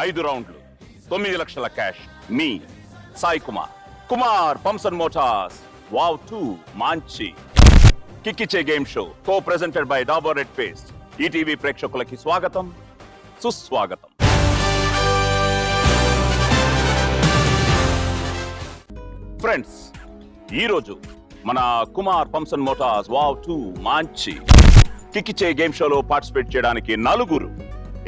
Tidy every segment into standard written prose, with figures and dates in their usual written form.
5 రౌండ్లు 9 లక్షల క్యాష్. మీ Sai Kumar pumps and motors wow 2 మాంచి కిక్కిచ్చే game show co presented by Dabur red paste. ETV ప్రేక్షకులకి స్వాగతం, సుస్వాగతం. ఫ్రెండ్స్, ఈరోజు మన Kumar pumps and motors wow 2 మాంచి కిక్కిచ్చే గేమ్ షోలో పార్టిసిపేట్ చేయడానికి 4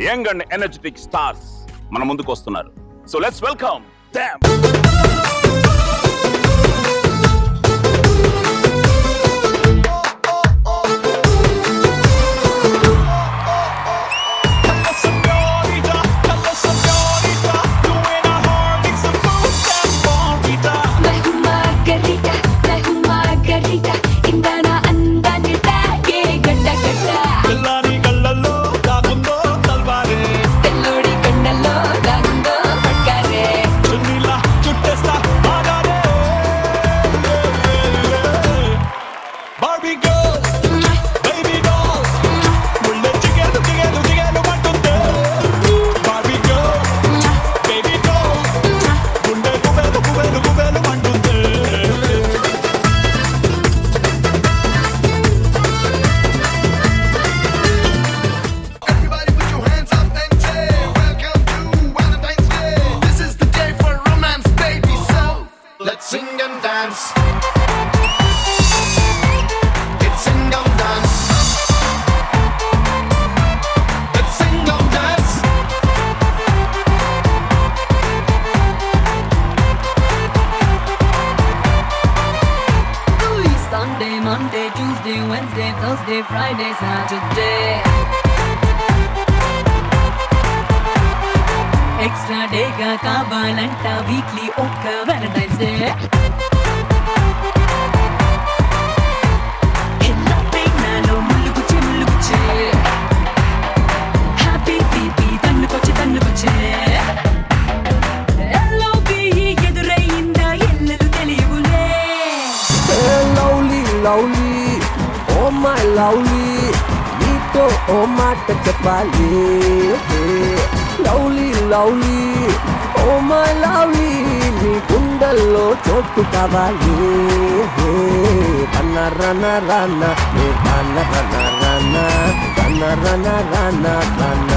యంగ్ అండ్ ఎనర్జెటిక్ స్టార్స్ మన ముందుకు వస్తున్నారు. So let's welcome them. Monday, Tuesday, Wednesday, Thursday, Friday, Saturday. Extra day ga kavalanta weekly okka Valentine's Day. Hella peinalo mulluguche happy baby tannu koche LOV edurayinda ellelu teliyule. Lovely, oh my lovely, నీతో ఓ మాట చెప్పాలి. Lovely lovely, oh my lovely, నీ గుండెల్లో చోటు కావాలి. రన్న రన్న రన్న రన్న రన్న రన్న రన్న రన్న రన్న రన్న.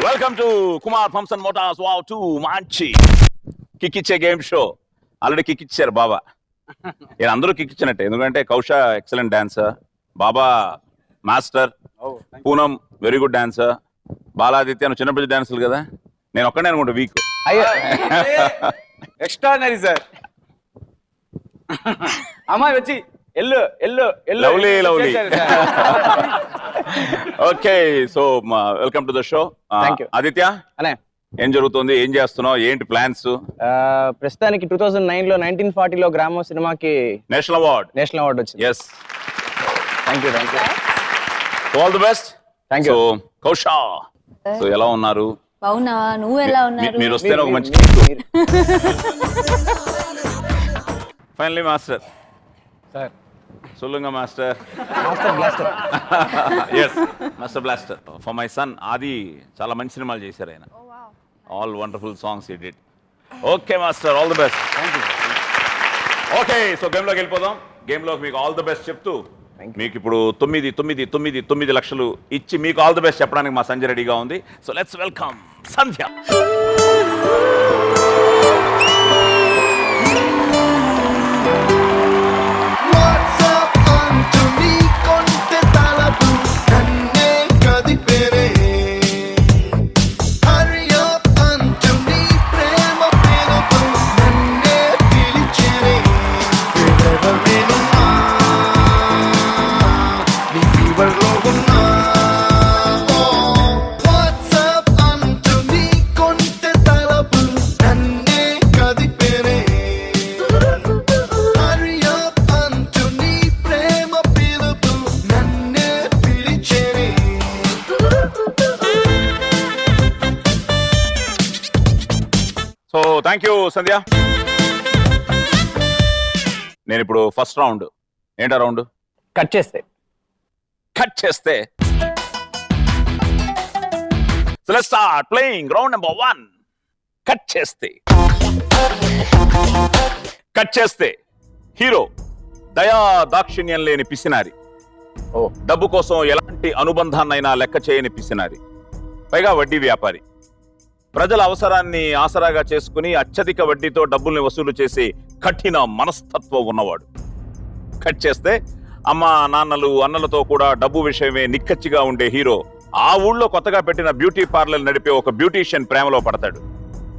Welcome to Kumar pumps and motors wow 2 మాంచి కిక్కిచ్చే గేమ్ షో. ఆల్రెడీ కిక్కిచ్చారు బాబా. నేను అందరూ కిక్కిచ్చినట్టే, ఎందుకంటే Kousha excellent dancer, Baba master, Poonam very good dancer, Baladitya చిన్నపిల్ల డాన్సర్లు కదా. నేను ఒక్కడే అనుకుంటా వీక్. Extraordinary sir. అమ్మాయి వచ్చి lovely lovely. Okay, so welcome to the show. Aditya, ఏం జరుగుతుంది, ఏం చేస్తున్నావు, ఏంటి ప్లాన్స్? ప్రస్తుతానికి 2009 లో 1940 లో గ్రామో సినిమాకి నేషనల్ అవార్డ్ వచ్చింది. Yes, thank you. All the best. Thank you. So Kousha, so ఎలా ఉన్నారు? బాగున్నావా? నువ్వు ఎలా ఉన్నారు? మీరు వస్తే ఒక మంచి ఫైనలీ మాస్టర్ సార్. சொல்லுங்க master. Yes, master blaster. For my son Aadi చాలా మంచి సినిమాలు చేశారు ఆయన. All wonderful songs he did. Okay master, all the best. Okay, so గేమ్లోకి వెళ్ళిపోదాం. గేమ్లోకి మీకు ఆల్ ది బెస్ట్ చెప్తూ మీకు ఇప్పుడు 9 లక్షలు ఇచ్చి మీకు ఆల్ ది బెస్ట్ చెప్పడానికి మా సంజయ్ రెడీగా ఉంది. So let's welcome Sandhya. Thank you Sandhya. నేను ఇప్పుడు ఫస్ట్ రౌండ్. ఏంటా రౌండ్? కట్ చేస్తే కట్ చేస్తే. So let's start playing round number 1. Cut చేస్తే. కట్ చేస్తే హీరో దయా దాక్షిణ్యం లేని పిసినారి. ఓ డబ్బు కోసం ఎలాంటి అనుబంధాన్నైనా లెక్క చేయని పిసినారి. పైగా వడ్డీ వ్యాపారి. ప్రజల అవసరాన్ని ఆసరాగా చేసుకుని అత్యధిక వడ్డీతో డబ్బుల్ని వసూలు చేసి కఠిన మనస్తత్వం ఉన్నవాడు. కట్ చేస్తే అమ్మ నాన్నలు అన్నలతో కూడా డబ్బు విషయమే నిక్కచ్చిగా ఉండే హీరో ఆ ఊళ్ళో కొత్తగా పెట్టిన బ్యూటీ పార్లర్ నడిపే ఒక బ్యూటీషియన్ ప్రేమలో పడతాడు.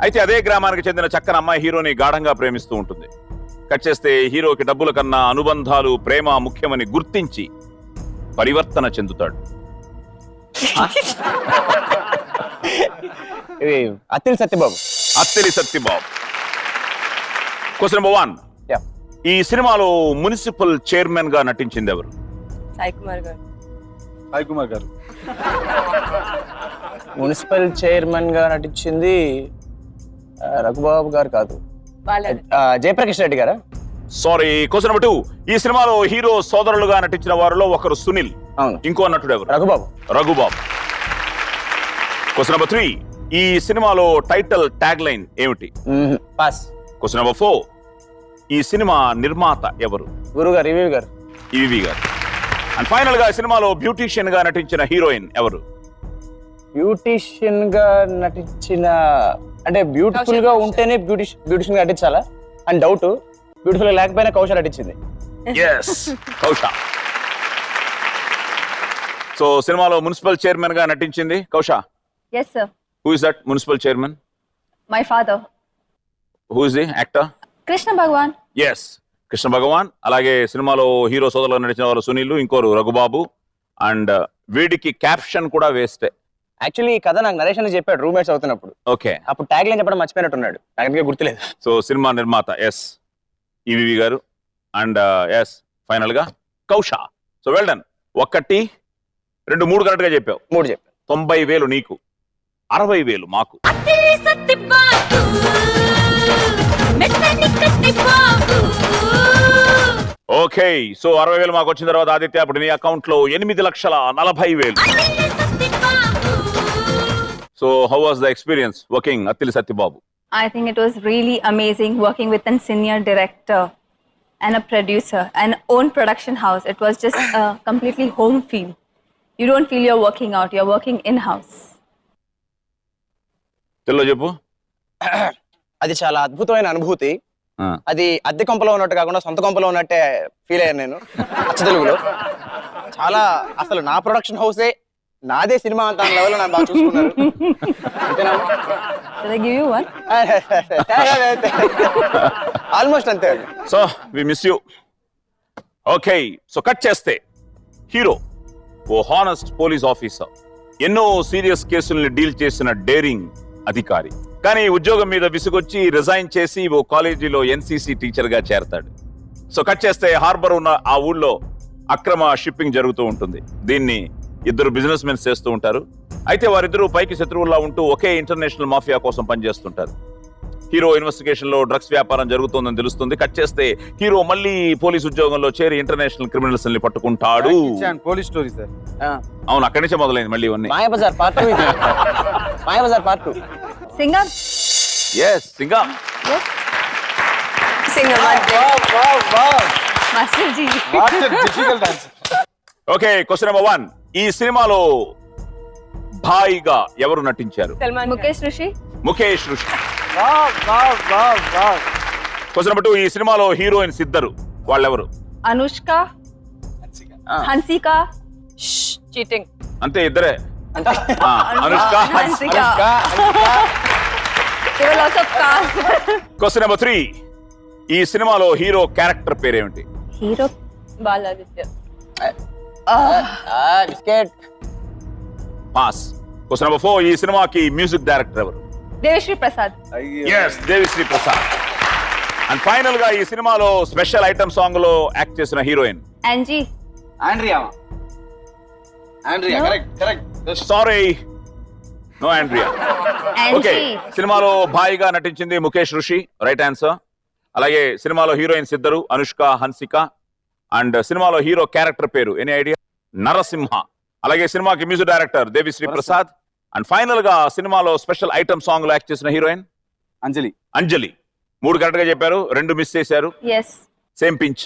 అయితే అదే గ్రామానికి చెందిన చక్కని అమ్మాయి హీరోని గాఢంగా ప్రేమిస్తూ ఉంటుంది. కట్ చేస్తే హీరోకి డబ్బుల కన్నా అనుబంధాలు ప్రేమ ముఖ్యమని గుర్తించి పరివర్తన చెందుతాడు. ఇది Attili Satyababu. Attili Satyababu. Question number 1. Yeah. ఈ సినిమాలో మున్సిపల్ చైర్మన్ గా నటించింది ఎవరు? సాయి కుమార్ గారు. సాయి కుమార్ గారు. మున్సిపల్ చైర్మన్ గా నటించింది రఘుబాబు గారు కాదు, జయప్రకాష్ రెడ్డి గారా? సారీ. Question number 2. ఈ సినిమాలో హీరో సోదరులుగా నటించిన వారిలో ఒకరు సునీల్, అవును. ఇంకో నటుడు ఎవరు? రఘుబాబు. రఘుబాబు. Question number 3. ఈ సినిమాలో టైటిల్ ట్యాగ్ లైన్ ఏమిటి? పాస్. Question number 4. ఈ సినిమా నిర్మాత ఎవరు? గురువు గారు, రివ్యూ గారు. ఈవి గారు. అండ్ ఫైనల్ గా ఈ సినిమాలో బ్యూటీషియన్ గా నటించిన హీరోయిన్ ఎవరు? బ్యూటీషియన్ గా నటించిన అంటే బ్యూటిఫుల్ గా ఉంటేనే బ్యూటిషియన్ గా నటించాలా అని డౌట్. బ్యూటిఫుల్ గా లేకపోయినా కౌశ నటించింది. ఎస్, కౌశ. సో సినిమాలో మున్సిపల్ చైర్మన్ గా నటించింది Kousha. Yes, sir. Who is that municipal chairman? My father. Who is the actor? Krishna Bhagwan. Yes, Krishna Bhagwan. అలాగే సినిమాలో హీరో సోదరులు నటించిన వారు సునీల్, ఇంకోరు రఘుబాబు. అండ్ వీడికి క్యాప్షన్ కూడా వేస్తే. యాక్చువల్లీ ఈ కథ నాకు నరేష్ అని చెప్పాడు రూమ్మేట్స్ అవుతున్నప్పుడు. ఓకే. అప్పుడు ట్యాగ్ లైన్ చెప్పడం మర్చిపోయినట్టున్నాడు, నాకు గుర్తులేదు. సో సినిమా నిర్మాత ఎస్ ఈవి గారు. అండ్ ఎస్ ఫైనల్ గా Kousha. So well done. 1, 2, 3 correct గా చెప్పావు. 3 చెప్పాను. 90,000 నీకు, 60,000 మాకు. ఓకే. సో 60,000 మాకు వచ్చిన తర్వాత ఆదిత్య అప్పుడు నీ అకౌంట్ లో 8,40,000. So how was the experience working Attili Satyababu? I think it was really amazing working with a senior director and a producer and own production house. It was just a completely home feel. You don't feel you're working out, you're working in-house. తెలుగులో చెప్పు. అది చాలా అద్భుతమైన అనుభూతి. అది అద్దె కొంపలో ఉన్నట్టు కాకుండా సొంత కొంపలో ఉన్నట్టే ఫీల్ అయ్యాను నేను అచ్చ తెలుగులో. చాలా అసలు నా ప్రొడక్షన్ హౌసే నాదే సినిమా అంత లెవెల్లో నన్ను బాగా చూసుకున్నారు. Did I give you one? Almost అంతే. So we miss you. Okay. So cut చేస్తే హీరో ఓ హానెస్ట్ పోలీస్ ఆఫీసర్, ఎన్నో సీరియస్ కేసుల్ని డీల్ చేసిన డేరింగ్ అధికారి. కానీ ఉద్యోగం మీద విసుగొచ్చి రిజైన్ చేసి ఓ కాలేజీలో ఎన్సీసీ టీచర్ గా చేరతాడు. సో కట్ చేస్తే హార్బర్ ఉన్న ఆ ఊళ్ళో అక్రమ షిప్పింగ్ జరుగుతూ ఉంటుంది. దీన్ని ఇద్దరు బిజినెస్ మెన్స్ చేస్తూ ఉంటారు. అయితే వారిద్దరూ పైకి శత్రువుల్లా ఉంటూ ఒకే ఇంటర్నేషనల్ మాఫియా కోసం పనిచేస్తుంటారు. హీరో ఇన్వెస్టిగేషన్ లో డ్రగ్స్ వ్యాపారం జరుగుతుందని తెలుస్తుంది. కట్ చేస్తే హీరో మళ్ళీ పోలీస్ ఉద్యోగంలో చేరి ఇంటర్నేషనల్ క్రిమినల్స్ ని పట్టుకుంటాడు. Police story sir. అవును, అక్కడి నుంచే మొదలైంది మళ్ళీ ఇవన్నీ. Mayabazar part 2. Mayabazar part 2. Singer? Yes, Singam. Yes. Singer. Master Ji. Difficult answer. Okay. Question number 1. ఈ సినిమాలో భాయిగా ఎవరు నటించారు? Mukesh Rishi. ముఖేష్ ఋషి. Question number 2. ఈ సినిమాలో హీరోయిన్స్ ఇద్దరు, వాళ్ళెవరు? Anushka. Hansika. Cheating. అంతే, ఇద్దరే. Anushka, Hansika. There were lots of cars. Question number 3. ఈ సినిమాలో హీరో క్యారెక్టర్ పేరేమిటి? Hero Baladitya. Biscuit. Pass. Question number 4. ఈ సినిమాకి మ్యూజిక్ డైరెక్టర్ ఎవరు? Devashri Prasad. Yes, Devi Sri Prasad. And final గా ఈ సినిమాలో స్పెషల్ ఐటమ్ సాంగ్ లో యాక్ట్ చేసిన heroine? Angie. Andrea. No? Correct. Sorry, no Andrea. Okay, సినిమాలో భాయిగా నటించింది ముఖేష్ ఋషి, రైట్ ఆన్సర్. అలాగే సినిమాలో హీరోయిన్స్ ఇద్దరు, అనుష్క, హన్సిక. అండ్ సినిమాలో హీరో క్యారెక్టర్ పేరు ఎనీ ఐడియా? నరసింహ. అలాగే సినిమాకి music director Devi Sri Prasad. And final గా సినిమాలో స్పెషల్ ఐటమ్ సాంగ్ లో యాక్ట్ చేసిన హీరోయిన్ అంజలి. అంజలి. 3 కరెక్ట్ గా చెప్పారు, 2 మిస్ చేశారు. Yes. Same pinch.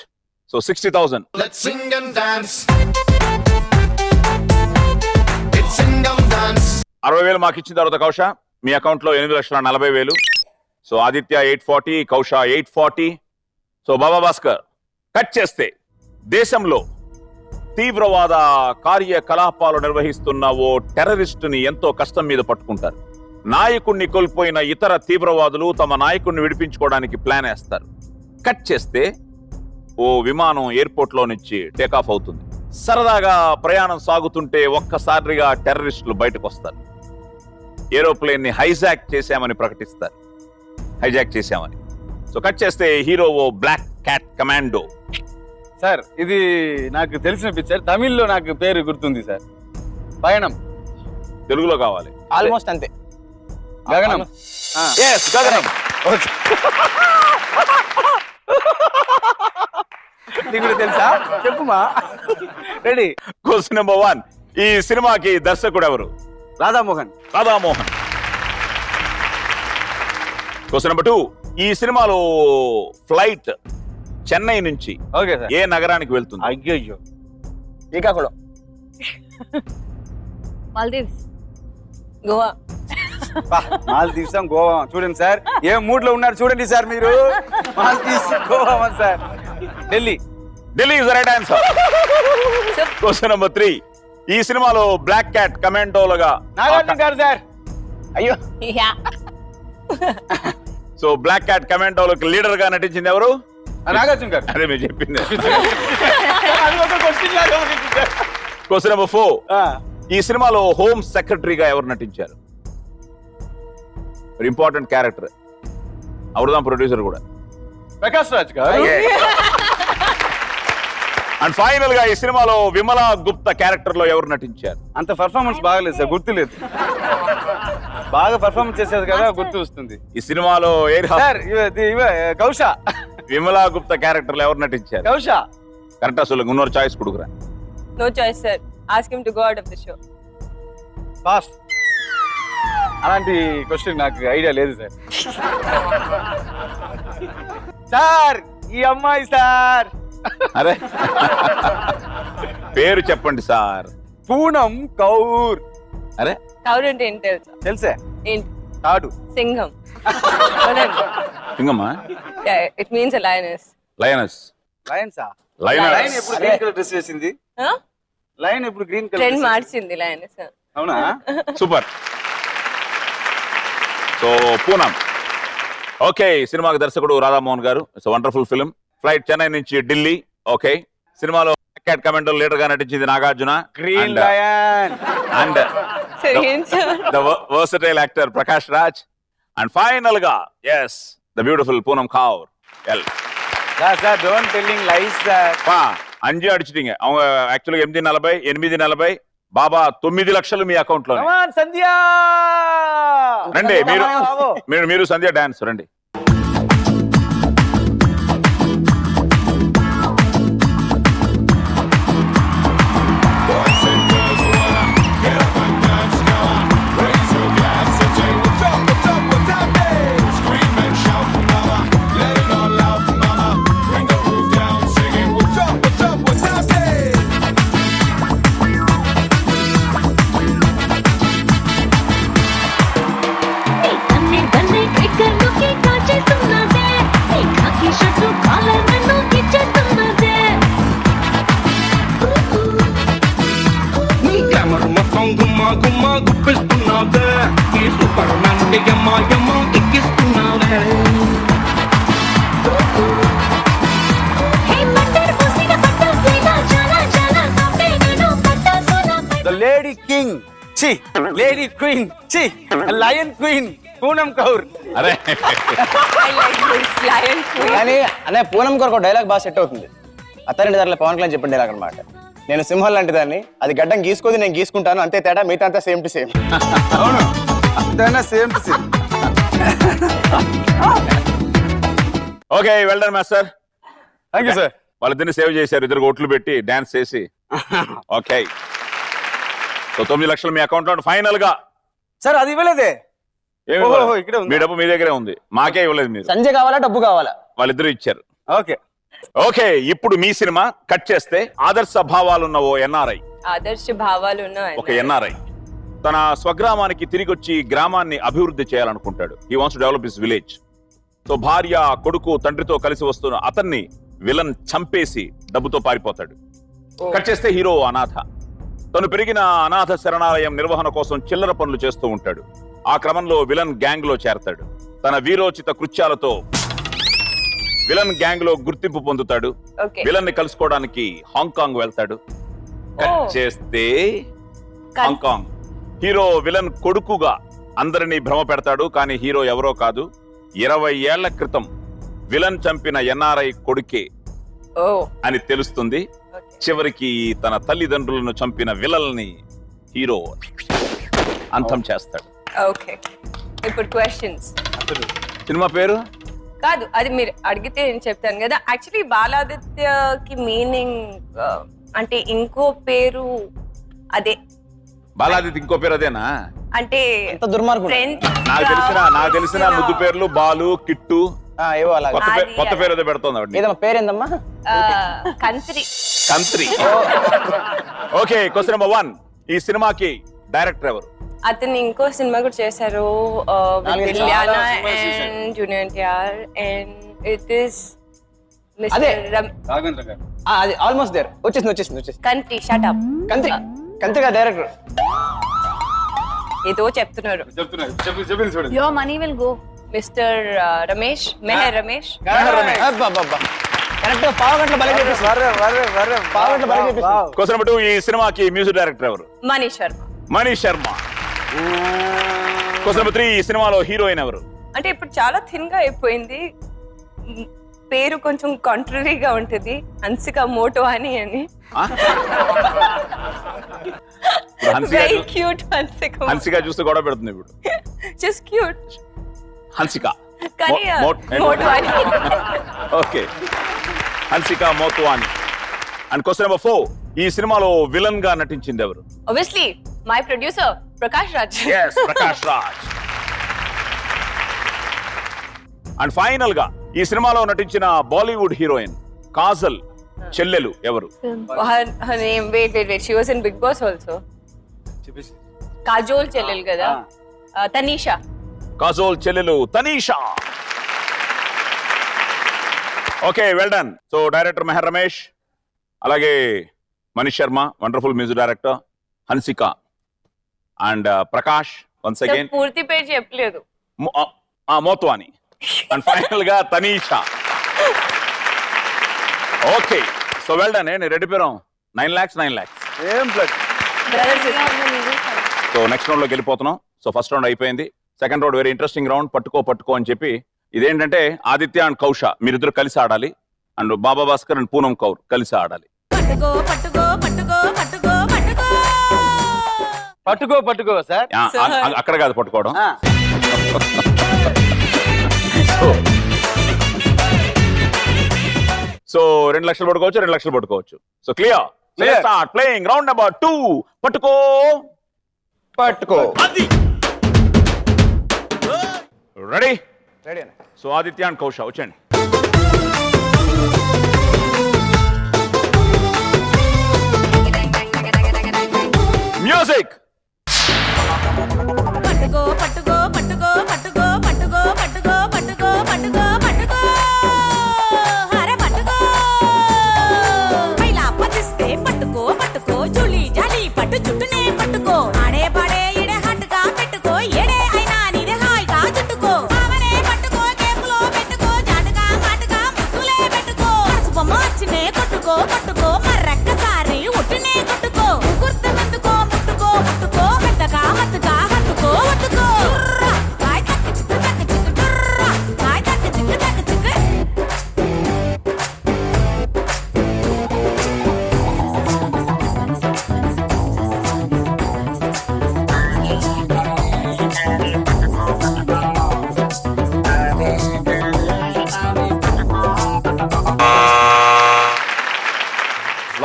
So 60,000. Let's sing and dance. It's sing and dance. 60,000 మాకు ఇచ్చిన తర్వాత కౌశ మీ అకౌంట్ లో 8,40,000. సో ఆదిత్య 840, కౌశ 840. సో బాబా భాస్కర్ కట్ చేస్తే దేశంలో తీవ్రవాద కార్యకలాపాలు నిర్వహిస్తున్న ఓ టెర్రరిస్టుని ఎంతో కష్టం మీద పట్టుకుంటారు. నాయకుణ్ణి కోల్పోయిన ఇతర తీవ్రవాదులు తమ నాయకుణ్ణి విడిపించుకోవడానికి ప్లాన్ వేస్తారు. కట్ చేస్తే ఓ విమానం ఎయిర్పోర్ట్ లో నుంచి టేకాఫ్ అవుతుంది. సరదాగా ప్రయాణం సాగుతుంటే ఒక్కసారిగా టెర్రరిస్టులు బయటకు వస్తారు. ఏరోప్లేన్ ని హైజాక్ చేశామని ప్రకటిస్తారు. హైజాక్ చేశామని. సో కట్ చేస్తే హీరో ఓ బ్లాక్ క్యాట్ కమాండో. సార్ ఇది నాకు తెలిసిన పిక్చర్, తమిళ్లో నాకు పేరు గుర్తుంది సార్. పయనం. తెలుగులో కావాలి. ఆల్మోస్ట్ అంతే. గగనం. Yes, గగనం. ఓకే. నీకు కూడా తెలుసా? చెప్పుమా. రెడీ. Question number 1. ఈ సినిమాకి దర్శకుడు ఎవరు? రాధామోహన్. రాధామోహన్. Question number 2. ఈ సినిమాలో ఫ్లైట్ చెన్నై నుంచి ఓకే సార్. ఏ నగరానికి వెళ్తుంది? అయ్యో. శ్రీకాకుళం. Maldives. Goa. మాల్దీవ్స్, గోవా. చూడండి సార్, ఏ మూడ్ లో ఉన్నారు చూడండి సార్ మీరు. Maldives, Goa sir. Delhi. Delhi is the right answer. Question number 3. ఈ సినిమాలో బ్లాక్ క్యాట్ కమాండోలుగా నాగార్జున గారు సార్. అయ్యో. Yeah. సో బ్లాక్ క్యాట్ కమాండోలకు లీడర్ గా నటించింది ఎవరు? నాగార్జున గారు. అదే మీరు చెప్పింది. అది ఒక క్వశ్చన్ లాగా ఉంది సార్. Question number 4. ఈ సినిమాలో హోమ్ సెక్రటరీగా ఎవరు నటించారు? Important character. అవరుదాం ప్రొడ్యూసర్ కూడా. ప్రకాష్ రాజ్ గారు. అండ్ ఫైనల్ గా ఈ సినిమాలో విమలా గుప్తా క్యారెక్టర్ లో ఎవరు నటించారు? అంత పర్ఫార్మెన్స్ బాగలేదు సార్, గుర్తులేదు. బాగా పర్ఫార్మెన్స్ చేసేది కదా, గుర్తు వస్తుంది. ఈ సినిమాలో air sir కౌశ. Vimala Gupta character లో ఎవరు నటించారు? కౌశ. కరెక్టా சொல்லுங்க, இன்னொரு చాయిస్ கொடுக்குறேன். No choice, sir. Ask him to go out of the show. Pass. అలాంటి క్వశ్చన్ నాకు ఐడియా లేదు సార్. సార్ ఈ అమ్మాయి సార్. అరే పేరు చెప్పండి సార్. పూనం కౌర్. అరే Cow అంటే ఏంటి తెలుసా? తెలుసా? ఏంటి? తాడు. సింహం. సింగమ్మా? Yeah, it means a lioness. Lioness. లయన్సా? లయనస్. లయన్ ఎప్పుడు గ్రీన్ కలర్ డ్రెస్ వేసింది? Huh? లయన్ ఎప్పుడు గ్రీన్ కలర్ Trend మార్చింది lioness. అవునా? సూపర్. సో పూనం. ఓకే, సినిమాకి దర్శకుడు రాధామోహన్ గారు. It's wonderful film. Flight Chennai నుంచి ఢిల్లీ. ఓకే, సినిమాలో క్యాట్ కమాండో లీడర్ గా నటించింది Nagarjuna. Green lion. And Sir, ఏం sir? the versatile actor Prakash Raj. And final ga, yes, the beautiful Poonam Kaur. Well, sir don't telling lies sir. పా 5 అడిచిటింగ. அவங்க యాక్చువల్గా 840 బాబా 9 లక్షలు మీ account లో. కమ్ ఆన్ సంధ్య. రండి మీరు సంధ్య డాన్స్ రండి. కన్నే కన్నే క్రికెట్ కి కాచేస్తున్నదే నీ కాకి షర్టు కాలర్ నన్ను గిచ్చేస్తున్నదే నీ గ్లామర్ మొత్తం గుమ్మా గుమ్మా గుప్పిస్తున్నావే ఈ సూపర్ మ్యాన్ కి యమ్మా యమ్మా ఎక్కిస్తున్నావే హే మంటర్ పూసిన పట్టు వేగా చాలా చాలా సాఫ్టే నేను పట్టాసున ద లేడీ కింగ్. చి లేడీ క్వీన్. చి లయన్ క్వీన్ పూనం కౌర్. అరే I like this lion queen. కానీ అనే పూనం కొరకు డైలాగ్ బాగా సెట్ అవుతుంది. అత్తారింటి దారిలో పవన్ కళ్యాణ్ చెప్పిన డైలాగ్ అనమాట. నేను సింహం లాంటి దాన్ని, అది గడ్డం గీసుకొని నేను గీసుకుంటాను, అంతే తేడా, మిగతా అంతా సేమ్ టు సేమ్. అవును అంతేనా? Same to same. Okay well done master. Thank you sir. వాళ్ళిద్దరిని సేవ్ చేశారు, ఇద్దరు ఓట్లు పెట్టి డాన్స్ చేసి. ఓకే సో 9 లక్షలు మీ అకౌంట్ లో. ఫైనల్ గా సార్ అది ఇవ్వలేదే. ఏమి ఓహో, ఇవ్వలేదు? ఇక్కడే ఉంది. మీ డబ్బు మీ దగ్గరే ఉంది, మాకే ఇవ్వలేదు మీరు. సంజయ్ కావాలా డబ్బు కావాలా? వాళ్ళిద్దరూ ఇచ్చారు. ఓకే ఓకే ఇప్పుడు మీ సినిమా కట్ చేస్తే ఆదర్శ భావాలు ఉన్న ఓ ఎన్ఆర్ఐ, ఆదర్శ భావాలు ఉన్న ఒక ఎన్ఆర్ఐ తన స్వగ్రామానికి తిరిగి వచ్చి గ్రామాన్ని అభివృద్ధి చేయాలనుకుంటాడు. He wants to develop his village. So భార్య, కొడుకు, తండ్రితో కలిసి వస్తున్న అతన్ని విలన్ చంపేసి డబ్బుతో పారిపోతాడు. కట్ చేస్తే హీరో అనాథ. తను పెరిగిన అనాథ శరణాలయం నిర్వహణ కోసం చిల్లర పనులు చేస్తూ ఉంటాడు. ఆ క్రమంలో విలన్ గ్యాంగ్ లో చేరతాడు. తన వీరోచిత కృత్యాలతో విలన్ గ్యాంగ్ లో గుర్తింపు పొందుతాడు. ఓకే విలన్ ని కలుసుకోవడానికి హాంకాంగ్ వెళ్తాడు. కట్ చేస్తే హాంకాంగ్ హీరో విలన్ కొడుకుగా అందరినీ భ్రమ పెడతాడు. కానీ హీరో ఎవరో కాదు, 20 ఏళ్ల క్రితం విలన్ చంపిన ఎన్ఆర్ఐ కొడుకే ఓ అని తెలుస్తుంది. చివరికి తన తల్లిదండ్రులను చంపిన విలన్ని హీరో అంతం చేస్తాడు. ఓకే ఇప్పుడు క్వశ్చన్స్. సినిమా పేరు కాదు, అది మీరు అడిగితే నేను చెప్తాను కదా. యాక్చువల్లీ బాలాదిత్యకి మీనింగ్ అంటే ఇంకో పేరు అదే. బాలాదిత్య ఇంకో పేరు అదేనా? అంటే ఎంత దుర్మార్గుడు. ఫ్రెండ్స్ నాకు తెలిసిన ముద్దు పేర్లు బాలు, కిట్టు, ఏవో అలా. కొత్త పేరు ఏదో పెడుతోంది ఆవిడ. ఏదమ్మా పేరేందమ్మా? Kantri. Kantri. Okay question number 1. ఈ సినిమాకి డైరెక్టర్ ఎవరు? అతను ఇంకో సినిమా కూడా చేశారు, Ileana and junior NTR, and it is అదే. రాఘవేంద్ర గారు. అది ఆల్మోస్ట్ దేర్. వచ్చేసింది. కంత్రి. Shut up. కంత్రిగా డైరెక్టర్. ఏదో చెప్తున్నారు. చెప్పింది చూడండి. Your money will go. Mister Ramesh, Mehar Ramesh. Correct. పావుగంటల బలి పావుగంటల బలి క్వశ్చన్ నెంబర్ 2. ఈ సినిమాకి మ్యూజిక్ డైరెక్టర్ ఎవరు? మనీష్ శర్మ. మనీష్ శర్మ. Question number 3. ఈ సినిమాలో హీరోయిన్ ఎవరు? అంటే ఇప్పుడు చాలా థిన్ గా అయిపోయింది, పేరు కొంచెం కాంట్రరీగా ఉంటుంది, హన్సిక మోటోవాని అని. Very cute Hansika. హన్సిక చూస్తే గొడవ పెడుతుంది ఇప్పుడు. జస్ట్ క్యూట్ హన్సిక కానీ Motwani. Okay Hansika Motwani. And question number 4. ఈ సినిమాలో విలన్ గా నటించింది ఎవరు? Obviously my producer Prakash Raj. yes Prakash Raj. And final గా ఈ సినిమాలో నటించిన బాలీవుడ్ హీరోయిన్ కాజల్ చెల్లెలు ఎవరు? her name, wait, she was in Big Boss also. Kajol చెల్లెలు కదా, తనీషా. కాజోల్ చెల్లెలు Tanisha. Okay well done. So director Mehar Ramesh, అలాగే Manish Sharma wonderful music director, Hansika and Prakash once again. పూర్తి పేరు చెప్పలేదు. మోత్వాని. అండ్ ఫైనల్ గా Tanisha. Okay so well done. నేను రెడ్డి పేరు 9 lakhs. ఏం ప్లస్. సో నెక్స్ట్ రౌండ్ లోకి వెళ్ళిపోతున్నాం. సో ఫస్ట్ రౌండ్ అయిపోయింది. Second round very interesting round. పట్టుకో అని చెప్పి ఇదేంటంటే ఆదిత్య అండ్ కౌష మీరిద్దరు కలిసి ఆడాలి. And Baba Bhaskar and Poonam Kaur కలిసి ఆడాలి. పట్టుకో సార్. అక్కడ కాదు పట్టుకోవడం. సో 2 లక్షలు పట్టుకోవచ్చు, 2 లక్షలు పట్టుకోవచ్చు. So clear. Start playing round number 2. పట్టుకో. అది ready. So Aditya and Kausha వచ్చండి. మ్యూజిక్.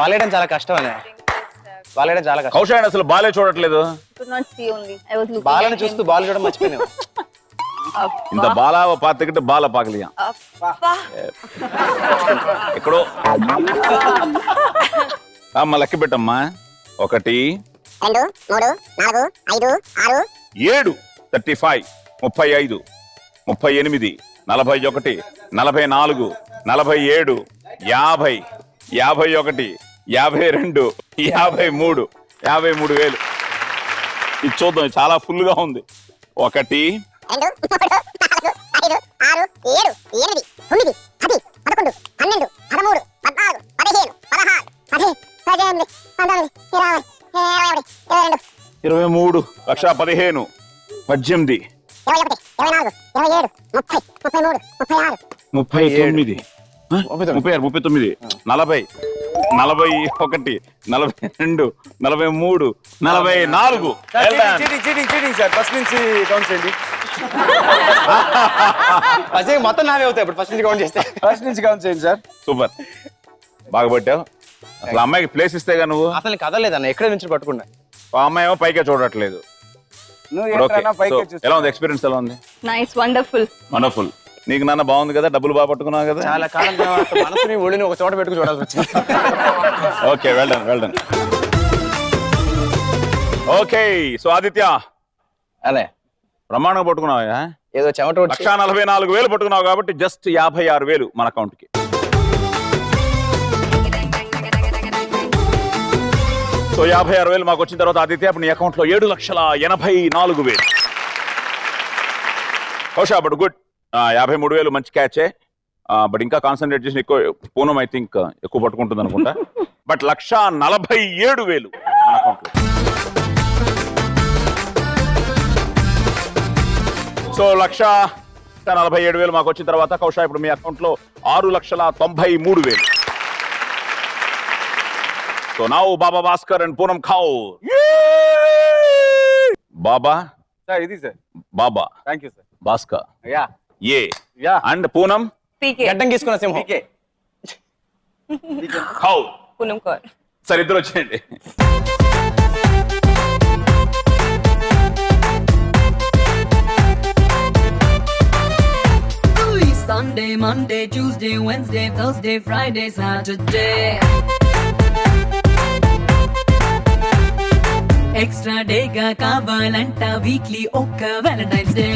బాలేయడం చాలా కష్టం అనే బాలేయడం చాలా కష్టం. కౌశల్ అసలు బాలే చూడట్లేదు. Could not see only. I was looking. బాలని at చూస్తూ him. బాల్ చూడడం మర్చిపోయాను. ఇంత బాలా పాతకిട്ട് బాల పాకలియా అబ్బా. ఎక్కడో అమ్మ లెక్క పెట్టమ్మా. 1 2 3 4 5 6 7 35 35 38 41 44 47 50 51 52 53 53,000. ఇది చూద్దాం, చాలా ఫుల్ గా ఉంది. 1 2 3 4 5 6 7 8 9 10 11 12 13 14 15 16 17 18 19 20 23 18 21 24 27 30 39 40 41 42 43 44. చీటింగ్ సార్, ఫస్ట్ నుంచి కౌంట్ చేయండి. అజయ్ మొత్తం నావే అవుతాయి ఇప్పుడు ఫస్ట్ నుంచి కౌంట్ చేస్తే. ఫస్ట్ నుంచి కౌంట్ చేయండి సార్. సూపర్, బాగా పట్టావు. అసలు అమ్మాయికి ప్లేస్ ఇస్తేగా నువ్వు. అసలు కదలేదన్న ఎక్కడే నుంచి పట్టుకున్నా. ఆ అమ్మాయి ఏమో పైకే చూడట్లేదు. నువ్వు ఓకే, ఎక్కడైనా పైకి ఎలా ఉంది ఎక్స్పీరియన్స్? ఎలా ఉంది? Nice, wonderful. వండర్ఫుల్. నీకు నాన్న బాగుంది కదా, డబ్బులు బాగా పట్టుకున్నావు కదా. చాలా కాలం తర్వాత మనసుని ఒడిని ఒక చోట పెట్టుకు చూడాల్సి వచ్చింది. Okay, well done. Okay, so Aditya అదే బ్రహ్మాండంగా పట్టుకున్నావా? ఏదో చెమట 1,44,000 పట్టుకున్నావు కాబట్టి జస్ట్ 56,000 మన అకౌంట్ కి. సో 56,000 మాకు వచ్చిన తర్వాత ఆదిత్య ఇప్పుడు నీ అకౌంట్ లో 7,84,000. కౌశా బట్ గుడ్. 53,000 మంచి క్యాచే. బట్ ఇంకా కాన్సన్ట్రేట్ చేసి ఎక్కువ పూనం ఐ థింక్ ఎక్కువ పట్టుకుంటుంది అనుకుంటా. బట్ 1,47,000 మన అకౌంట్ లో. సో 1,47,000 మాకు వచ్చిన తర్వాత కౌశా ఇప్పుడు మీ అకౌంట్ లో 6,93,000. So now Baba Bhaskar and Poonam Kaur. Baba sir ఇది sir. Baba thank you sir. Bhaskar yeah ఏ యా అండ్ పూనం పీకే గడ్డం గీసుకున్న సింహం. ఖౌర్. పూనం కౌర్. సరే ఇద్దరు వచ్చేయండి. Sunday, Monday, Tuesday, Wednesday, Thursday, Friday, Saturday. Extra day ga kavalanta weekly okka Valentine's Day.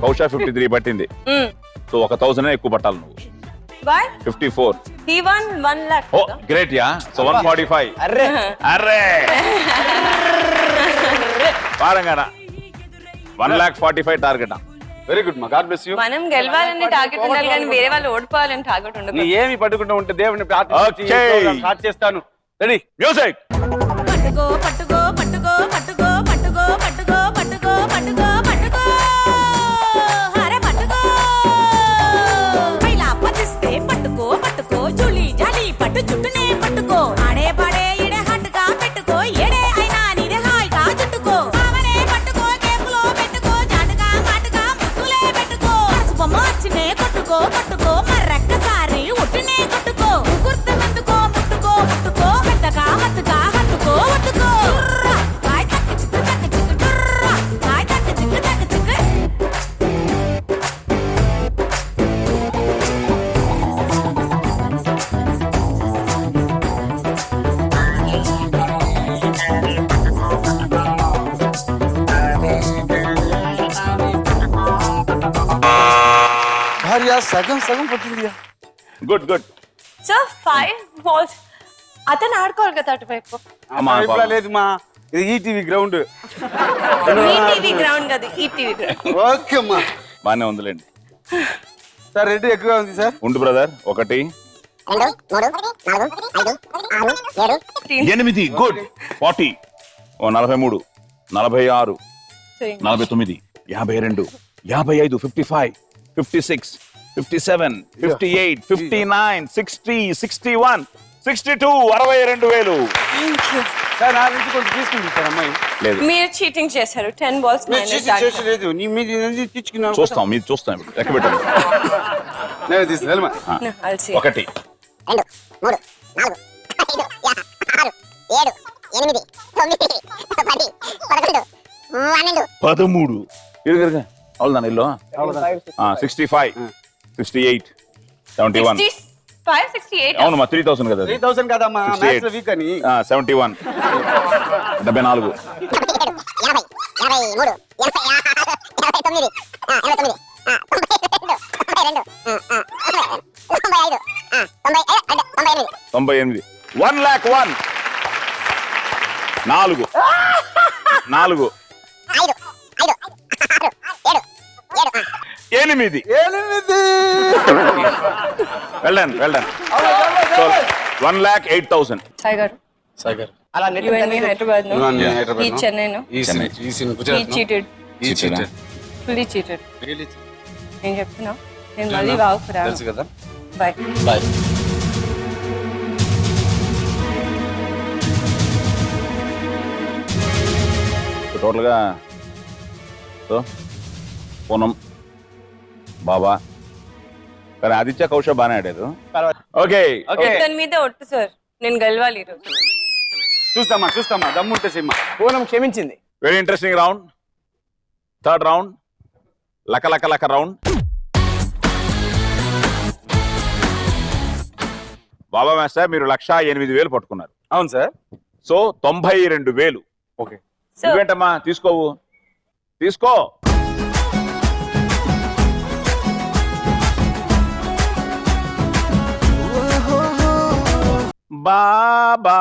కౌశా 53 పట్టింది. సో 1,000 ఎక్కువ పట్టాలి నువ్వు. Why? 54. He won 1 lakh. Oh great yeah. So 145. అర్రే అర్రే పారంగానా 1,45,000 టార్గెట్. వెరీ గుడ్ మా, గాడ్ బ్లెస్ యూ. మనం గెలవాలని టార్గెట్ ఉండాలి కానీ వేరే వాళ్ళు ఓడిపోవాలని టార్గెట్ నీ ఉండదు. ఏమి పట్టుకుంటూ ఉంటే దేవుడిని ప్రార్థించి Okay. స్టార్ట్ చేస్తాను. Ready music. పట్టుకో పట్టుకో పట్టుకో పట్టుకో పట్టుకో పట్టుకో పట్టుకో పట్టుకో పట్టుకో హరే పట్టుకో పైలా పదిస్తే పట్టుకో పట్టుకో జూలి జాలి పట్టు చుట్టూనే పట్టుకో ఆడే పాడే ఇడే హట్టుగా పెట్టుకో ఏడే అయినా నీదే హాయిగా చుట్టుకో ఆవనే పట్టుకో కేపులో పెట్టుకో జాటుగా మాటుగా ముట్టులే పెట్టుకో బొమ్మ వచ్చినే కొట్టుకో కొట్టుకో మర్రక్కసారి ఉట్టునే కొట్టుకో గుర్తునందుకో ముట్టుకో ముట్టుకో పెద్దగా మత్తుగా హత్తుకో ఒత్తుకో కాయ తక్కి చిక్కు తక్కి చిక్కు డుర్రా కాయ తక్కి చిక్కు తక్కి చిక్కు భార్య సగం సగం పట్టింది. Good good. So 5 balls. అతను ఆడుకోవాలి కదా అటువైపు. అమ్మా, ఇప్పుడు లేదు మా, ఇది ఈటీవీ గ్రౌండ్. ఈ టీవీ గ్రౌండ్ కాదు, ఈ టీవీ గ్రౌండ్. ఓకే అమ్మా. బానే ఉందిలేండి. సార్ రెడ్డి ఎక్కువగా ఉంది సార్. ఉండు బ్రదర్. 1 2 3 4 5 6 7 8 గుడ్. 40 43 46 49 52 55 55 56 57 58 59 60 61 62 62,000. సార్ నా నుంచి కొంచెం తీసుకుంది సార్ అమ్మాయి. లేదు మీరు చీటింగ్ చేశారు. 10 balls మైనస్ లేదు నీ మీద తెచ్చుకున్నాను. చూస్తాం, మీరు చూస్తాం. ఇప్పుడు లెక్క పెట్టండి. నేను తీసుకు 1 2 3 4 పదమూడు ఇరుగా అవునా ఇల్లు 65 68 71 65, 68. అవును మా 3000 కదా 3000 కదమ్మా 68. మ్యాథ్స్ లో వీక్ అని 71 74 98 1,01,000 4 8 వెళ్ళండి సో 1,08,000 సాయి గారు, అలా you and me Hyderabad, no? You and me Hyderabad, He no? Chennai, no? Is in He Gujarat cheated, ఈ cheated. fully cheated. Really? నేను చెప్తున్నా, నేను మళ్ళీ వాగుకురా. తెలుసు కదా బాయ్. బాయ్. టోటల్గా సో పూనం బాబా కానీ ఆదిత్య కౌశ బాగానే ఆడారు పర్వాలేదు. ఓకే దాని మీద ఒట్టు సార్, నేను గెలవాలి ఈరోజు. చూస్తామా దమ్ముంటే సినిమా పూనం క్షమించింది. Very interesting round third round లక రౌండ్ బాబా మాస్టర్ మీరు 1,08,000 పట్టుకున్నారు అవును సార్ సో 92,000 ఓకే సో నువ్వేంటమ్మా తీసుకో బాబా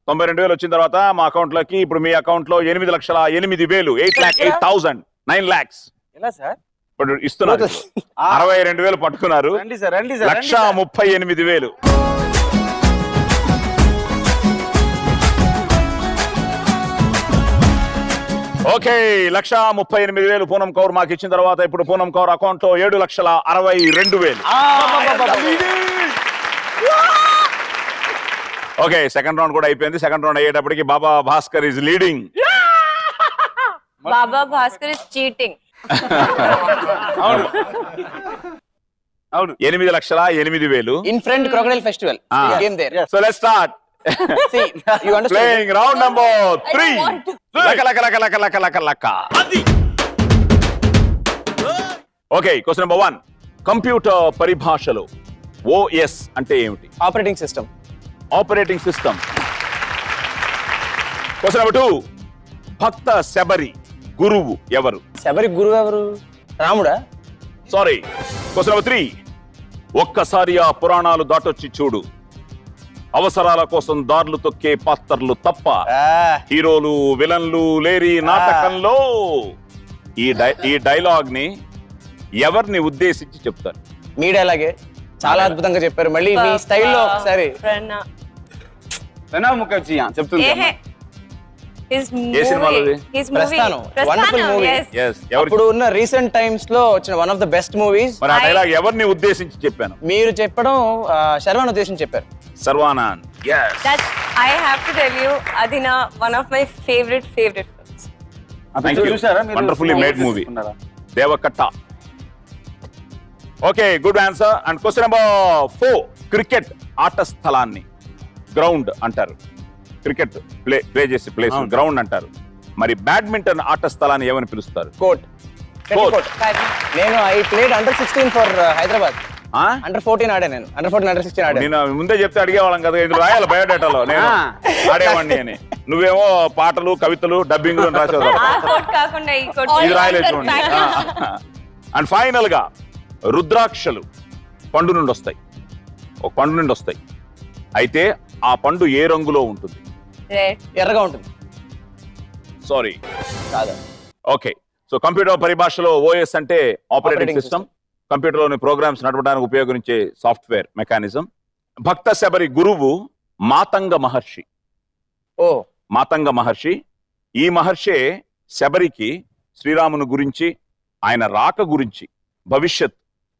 92,000 వచ్చిన తర్వాత మా అకౌంట్ లోకి ఇప్పుడు మీ అకౌంట్ లో 8,08,000 8,08,000 9 lakhs ఎలా సార్ ఇప్పుడు ఇస్తున్నారు 62,000 పట్టుకున్నారు రండి సార్ 1,38,000 ఓకే 1,38,000 పూనం కౌర్ మాకు ఇచ్చిన తర్వాత ఇప్పుడు పూనం కౌర్ అకౌంట్ లో 7,62,000 ఓకే సెకండ్ రౌండ్ కూడా అయిపోయింది సెకండ్ రౌండ్ అయ్యేటప్పటికి Baba Bhaskar is leading Baba Bhaskar is cheating. అవును 8,08,000 in front crocodile festival game there. So let's start See, you understand? Playing round number 3 లక ఓకే క్వశ్చన్ నెంబర్ 1 కంప్యూటర్ పరిభాషలో ఓఎస్ అంటే ఏమిటి operating system. Operating system question number 2 భక్త శబరి గురువు ఎవరు శబరి గురువు ఎవరు? రాముడా? సారీ క్వశ్చన్ నెంబర్ 3 ఒక్కసారి ఆ పురాణాలు దాటొచ్చి చూడు అవసరాల కోసం దారులు తొక్కే పాత్రలు తప్ప హీరోలు విలన్లు లేరి నాటకంలో ఈ డైలాగ్ ని ఎవరిని ఉద్దేశించి చెప్తారు? మీ డైలాగే చాలా అద్భుతంగా చెప్పారు. మళ్ళీ మీ స్టైల్లో ఒకసారి. ప్రణవ్ ముఖర్జీ చెప్తుంది ప్రస్థానం వండర్ఫుల్ మూవీ. అప్పుడు ఉన్న రీసెంట్ టైమ్స్ లో వచ్చిన one of the best movies. మరి ఆ డైలాగ్ ఎవరిని ఉద్దేశించి చెప్పాను? మీరు చెప్పడం శర్వాన్ ఉద్దేశించి చెప్పారు. Sharwanand. yes I have to tell you, అది నా one of my favorite films. Thank you. చూసారా మీరు? Wonderfully made movie. Deva Katta. Okay good answer. And question number 4 cricket ఆట స్థలాన్ని గ్రౌండ్ అంటారు. క్రికెట్ ప్లే చేసే ప్లేస్ గ్రౌండ్ అంటారు. మరి బ్యాడ్మింటన్ ఆట స్థలాన్ని ఏమని పిలుస్తారు? కోర్ట్. Court. నేను I played under 16 for Hyderabad. Under 14 ఆడా నేను. అండర్ 14 అండర్ 16 ఆడా. నేను ముందే చెప్తే అడిగేవాళ్ళం కదా, ఇది రాయాలి బయోడేటాలో నేను ఆడేవాడిని అని. నువ్వేమో పాటలు కవితలు డబ్బింగ్ రాసేవాడు, కాకుండా ఇది రాయలేదు. అండ్ ఫైనల్ గా రుద్రాక్షలు పండు నుండి వస్తాయి, ఒక పండు నుండి వస్తాయి. అయితే ఆ పండు ఏ రంగులో ఉంటుంది? ఎర్రగా ఉంటుంది. సారీ కాదా? ఓకే సో కంప్యూటర్ పరిభాషలో ఓఎస్ అంటే ఆపరేటింగ్ సిస్టమ్, కంప్యూటర్లోని ప్రోగ్రామ్స్ నడపడానికి ఉపయోగించే సాఫ్ట్వేర్ మెకానిజం. భక్త శబరి గురువు మాతంగ మహర్షి. ఓ మాతంగ మహర్షి. ఈ మహర్షే శబరికి శ్రీరాముని గురించి, ఆయన రాక గురించి భవిష్యత్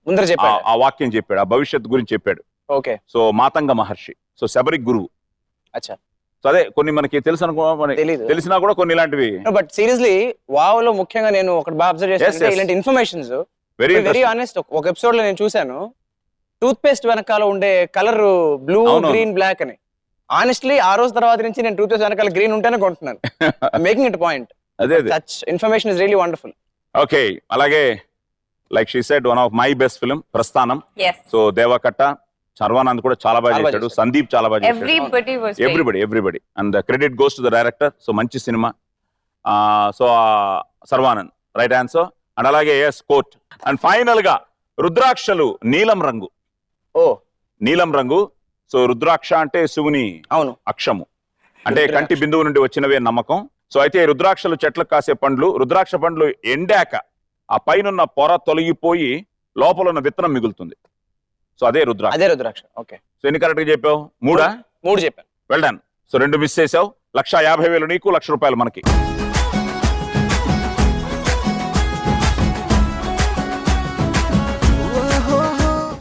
ముందర చెప్పాడు. ఆ వాక్యం చెప్పాడు, ఆ భవిష్యత్ గురించి చెప్పాడు. ఓకే సో మాతంగ మహర్షి. సో శబరి గురువు. అచ్చా. సో అదే కొన్ని మనకి తెలిసినా కూడా కొన్ని ఇలాంటివి. బట్ సీరియస్లీ వావ్ లో ముఖ్యంగా నేను ఒకటి బాగా అబ్జర్వ్ చేశాను. ఇలాంటి ఇన్ఫర్మేషన్స్ వెరీ ఆనెస్ట్. ఒక ఎపిసోడ్ లో నేను చూశాను, టూత్ పేస్ట్ వెనకాల ఉండే కలర్ బ్లూ గ్రీన్ బ్లాక్ అని. ఆనెస్ట్లీ ఆ రోజు తర్వాత నుంచి నేను 2000 వెనకాల గ్రీన్ ఉంటేనే కొంటున్నాను. Making it point. అదే such information is really wonderful. Okay, అలాగే like she said one of my best film Prasthanam. Yes. So Devakatta, Sharwanand కూడా చాలా బాగా చేశాడు, సందీప్ చాలా బాగా చేశాడు, everybody and the credit goes to the director. So మంచి సినిమా. So Sharwanand right answer. And అలాగే ఎస్ కోట్. అండ్ ఫైనల్ గా రుద్రాక్షలు నీలం రంగు. ఓ నీలం రంగు. సో రుద్రాక్ష అంటే శివుని అవును, అక్షము, అంటే కంటి బిందువు నుండి వచ్చినవే నమ్మకం. సో అయితే రుద్రాక్షలు చెట్లకు కాసే పండ్లు. రుద్రాక్ష పండ్లు ఎండాక ఆ పైనున్న పొర తొలగిపోయి లోపల ఉన్న విత్తనం మిగులుతుంది. సో అదే రుద్రాక్ష. అదే రుద్రాక్ష. ఓకే, సో ఎన్ని కరెక్ట్ గా చెప్పావు? 3 చెప్పాను. Well done. సో 2 మిస్ చేసావు. 1,50,000 నీకు, ₹1,00,000 మనకి.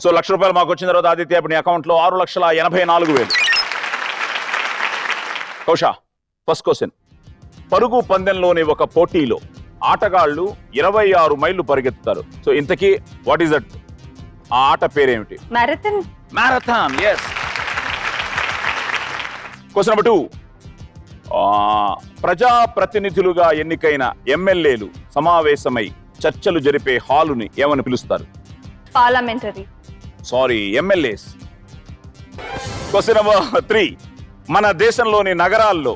సో ₹1,00,000 మాకు వచ్చిన తర్వాత ఆదిత్య ఇప్పుడు నీ అకౌంట్ లో 6,84,000. Kausha, first question. పరుగు పందెంలోని ఒక పోటీలో ఆటగాళ్లు 26 మైళ్ళు పరిగెత్తుతారు. సో ఇంతకీ వాట్ ఈస్ దట్? ఆ ఆట పేరేమిటి? Marathon. Marathon. Yes. Question number 2. ప్రజాప్రతినిధులుగా ఎన్నికైన ఎమ్మెల్యేలు సమావేశమై చర్చలు జరిపే హాలుని ఏమని పిలుస్తారు? Parliamentary. Sorry, MLAs. Question number 3. మన దేశంలోని నగరాల్లో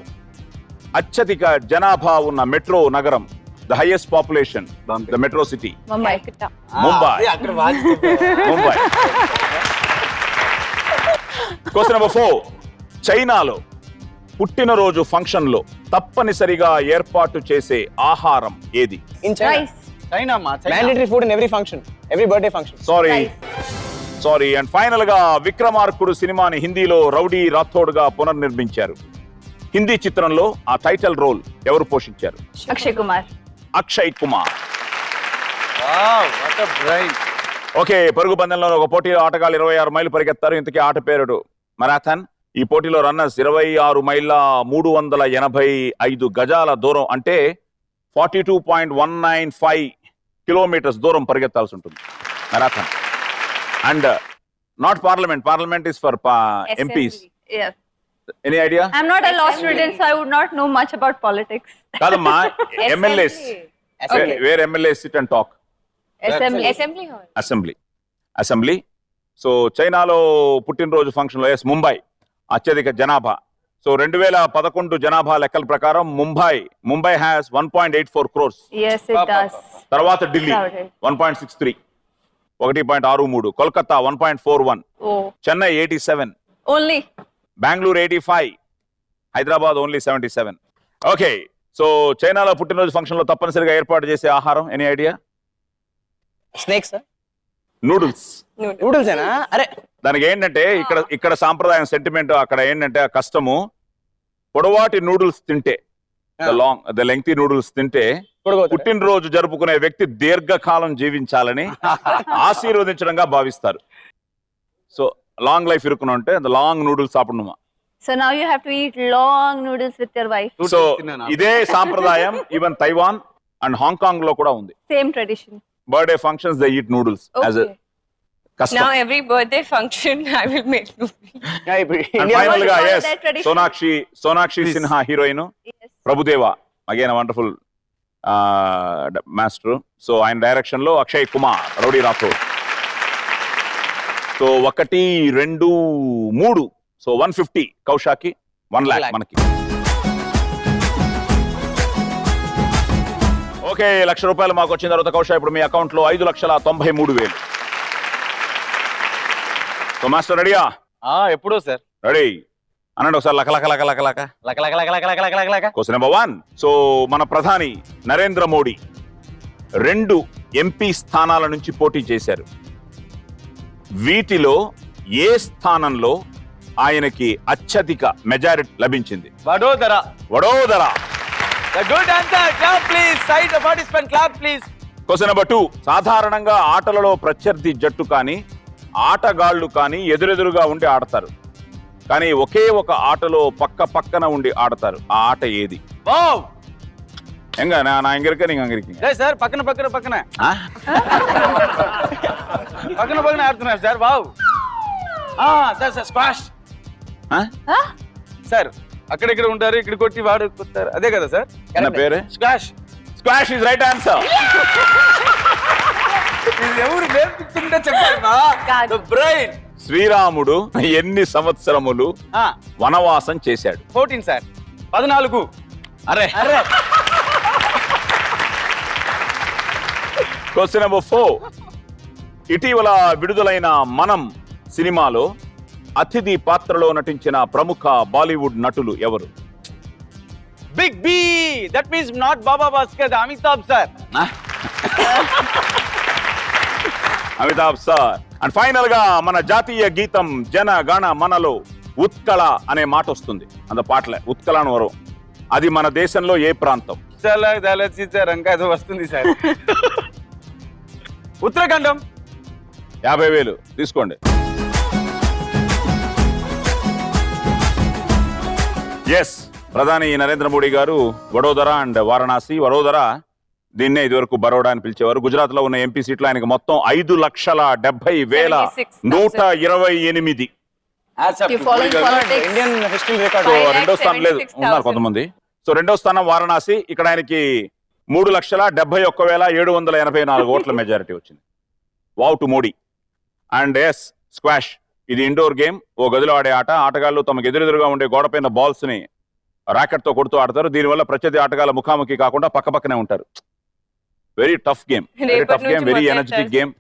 అత్యధిక జనాభా ఉన్న మెట్రో నగరం, the highest population, the metro city? Mumbai. Mumbai. Mumbai. Question number 4. చైనాలో పుట్టినరోజు ఫంక్షన్ లో తప్పనిసరిగా ఏర్పాటు చేసే ఆహారం ఏది? In China. Rice. China mandatory food in every function, every birthday function. Sorry. And final గా విక్రమార్కుడు సినిమాని హిందీలో రౌడీ రాథోడ్ గా పునర్నిర్మించారు. హిందీ చిత్రంలో ఆ టైటిల్ రోల్ ఎవరు పోషించారు? Akshay Kumar. Akshay Kumar. Wow, what a brain. Okay, పరుగు పందెంలో ఒక పోటీలో ఆటగాళ్ళు 26 మైళ్ళు పరిగెత్తారు. ఇంతకీ ఆట పేరుడు మరాథాన్. ఈ పోటీలో రన్నర్స్ 26 మైళ్ళ 385 గజాల దూరం, అంటే 42.195 కిలోమీటర్స్ దూరం పరిగెత్తాల్సి ఉంటుంది marathon. And not parliament. Parliament is for MPs. Yeah. Any idea? I'm not a law student, so I would not know much about politics. కాదమ్మా, MLAs. Where MLAs sit and talk? Assembly. Assembly. So చైనాలో పుట్టినరోజు function లో ముంబై అత్యధిక జనాభా. So 2011 జనాభా లెక్కల ప్రకారం Mumbai has 1.84 crores. Yes, it does. తర్వాత Delhi Crowded. 1.63, 1.63. Kolkata 1.41, Oh, Chennai 87, only. Bengaluru 85, Hyderabad only 77. Okay, so చైనాలో పుట్టినరోజు ఫంక్షన్ లో తప్పనిసరిగా ఏర్పాటు చేసే ఆహారం any idea? Snakes, noodles. Noodles ఏనా? అరే దానికి ఏంటంటే ఇక్కడ సాంప్రదాయం, సెంటిమెంట్ అక్కడ ఏంటంటే ఆ కష్టము. పొడవాటి నూడిల్స్ తింటే, ద లెంగ్తీ నూడిల్స్ తింటే పుట్టినరోజు జరుపుకునే వ్యక్తి దీర్ఘకాలం జీవించాలని ఆశీర్వదించడంగా భావిస్తారు. సో లాంగ్ లైఫ్ ఇరుకును అంటే లాంగ్ నూడిల్స్ సాப்பிடணுமா. So now you have to eat long noodles with your wife. So ఇదే సాంప్రదాయం ఈవెన్ తైవాన్ అండ్ హాంకాంగ్ లో కూడా ఉంది. Same tradition. Birthday functions they eat noodles as Okay. Custom. Now every birthday function I will make noodles. And final గా follow yes, that tradition. Sonakshi Sinha heroine, Yes. Prabhudeva again wonderful master. So ఆయన direction లో Akshay Kumar, rowdy Rathod. So 1, 2, 3. So 150 కౌషాకి, 1 lakh మనకి. Okay, ₹1,00,000 మాకు వచ్చిన తర్వాత కౌషా ఇప్పుడు మీ account లో 5,93,000. So master రెడీయా? ఎప్పుడో సార్. రెడీ అనండి ఒకసారి. లక లక లక లక లక. లక లక లక లక లక లక లక లక. Question number 1. సో మన ప్రధాని నరేంద్ర మోడీ 2 ఎంపీ స్థానాల నుంచి పోటీ చేశారు. వీటిలో ఏ స్థానంలో ఆయనకి అత్యధిక మెజారిటీ లభించింది? Vadodara. Vadodara. The good answer. Clap please. Side the participant. Clap please. Question number 2. సాధారణంగా ఆటలలో ప్రత్యర్థి జట్టు కానీ ఆటగాళ్లు కానీ ఎదురెదురుగా ఉండి ఆడతారు, కానీ ఒకే ఒక ఆటలో పక్క పక్కన ఉండి ఆడతారు. ఆ ఆట ఏది? వావ్. ఎంగ నా ఇంగరిక నీకు అంగరికి. లేదు సార్, పక్కన పక్కన ఆడుతున్నారు sir. Wow. Sir squash. Sir అక్కడెక్కడ ఉంటారు, ఇక్కడ కొట్టి వాడు కొట్టారు, అదే కదా సార్? ఆయన పేరే squash. Squash is right answer. ఇది ఎవరు నేర్పించిందే చెప్పారు. బ్రెయిన్. శ్రీరాముడు ఎన్ని సంవత్సరములు వనవాసం చేశాడు? 14 సార్. 14. అరే క్వశ్చన్ నెంబర్ 4. ఇటీవల విడుదలైన మనం సినిమాలో అతిథి పాత్రలో నటించిన ప్రముఖ బాలీవుడ్ నటులు ఎవరు? Big B. That means not Baba Bhaskar, Amitabh sir. Amitabh sir. And final గా మన జాతీయ గీతం జన గణ మనలో ఉత్కళ అనే మాట వస్తుంది. అంత పాటలే ఉత్కళ అని వరం. అది మన దేశంలో ఏ ప్రాంతం? చాలా సార్ ఇంకా అది వస్తుంది సార్. ఉత్తరాఖండం. 50,000 తీసుకోండి. ఎస్, ప్రధాని నరేంద్ర మోడీ గారు వడోదర అండ్ వారణాసి, వడోదర దీన్నే ఇదివరకు బరోడా అని పిలిచేవారు. గుజరాత్ లో ఉన్న ఎంపీ సీట్లు ఆయనకు మొత్తం 5,70,128. Indian history record. రెండో స్థానం లేదు, ఉన్నారు కొంతమంది. సో రెండో స్థానం వారణాసి. ఇక్కడ ఆయనకి 3,71,784 ఓట్ల మెజారిటీ వచ్చింది. Wow to Modi. And yes, squash ఇది ఇండోర్ గేమ్. ఓ గదిలో ఆడే ఆట. ఆటగాళ్లు తమకు ఎదురెదురుగా ఉండే గోడపైన బాల్స్ ని ర్యాకెట్ తో కొడుతూ ఆడతారు. దీనివల్ల ప్రత్యర్థి ఆటగాళ్ల ముఖాముఖి కాకుండా పక్కపక్కనే ఉంటారు. Very tough game, very energetic game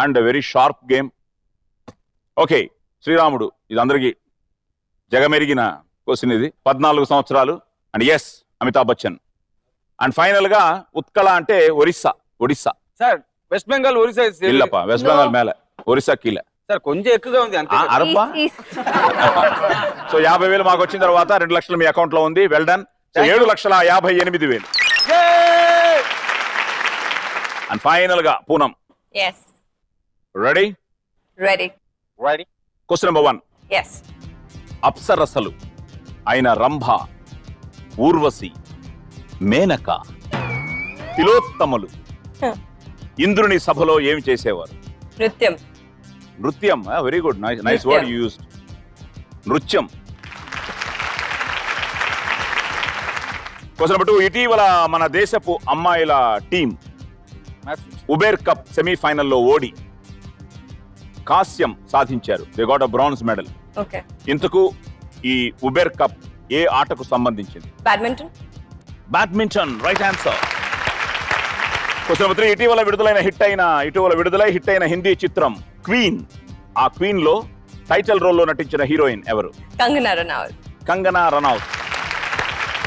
and very sharp game. Okay, శ్రీరాముడు ఇది అందరికి జగమెరిగిన క్వశ్చన్ ఇది. 14 సంవత్సరాలు. And yes, Amitabh Bachchan. And final గా ఉత్కళ అంటే ఒరిస్సా. ఒడిస్సా సార్. వెస్ట్ బెంగాల్, ఒరిస్సా. ఇల్లప్ప వెస్ట్ బెంగాల్ మేళ, ఒరిస్సా కీలే సార్. కొంచెం ఎక్కువగా ఉంది అంతే. అరబ్బా. సో 50,000 మాకు వచ్చిన తర్వాత 2 లక్షలు మీ అకౌంట్ లో ఉంది. Well done. So 7,58,000. And final గా Poonam. yes ready? ready question number 1. yes అప్సరసలు అయిన రంభ, ఊర్వశి, మేనక, తిలోత్తములు ఇంద్రుని సభలో ఏమి చేసేవారు? నృత్యం. నృత్యం. Very good, nice word you used. నృత్యం. Question number 2. ఇటీవల మన దేశపు అమ్మాయిల టీం ఉబేర్ కప్ సెమీఫైనల్లో ఓడి కాంస్యం సాధించారు. They got a bronze medal. okay ఇంతకు ఈ ఉబేర్ కప్ ఏ ఆటకు సంబంధించింది? badminton. Badminton. Right answer. Question number 3. ఇటీవల విడుదలై హిట్ అయిన హిందీ చిత్రం క్వీన్. ఆ క్వీన్ లో టైటిల్ రోల్ లో నటించిన హీరోయిన్ ఎవరు? కంగనా రనౌత్. కంగనా రనౌత్.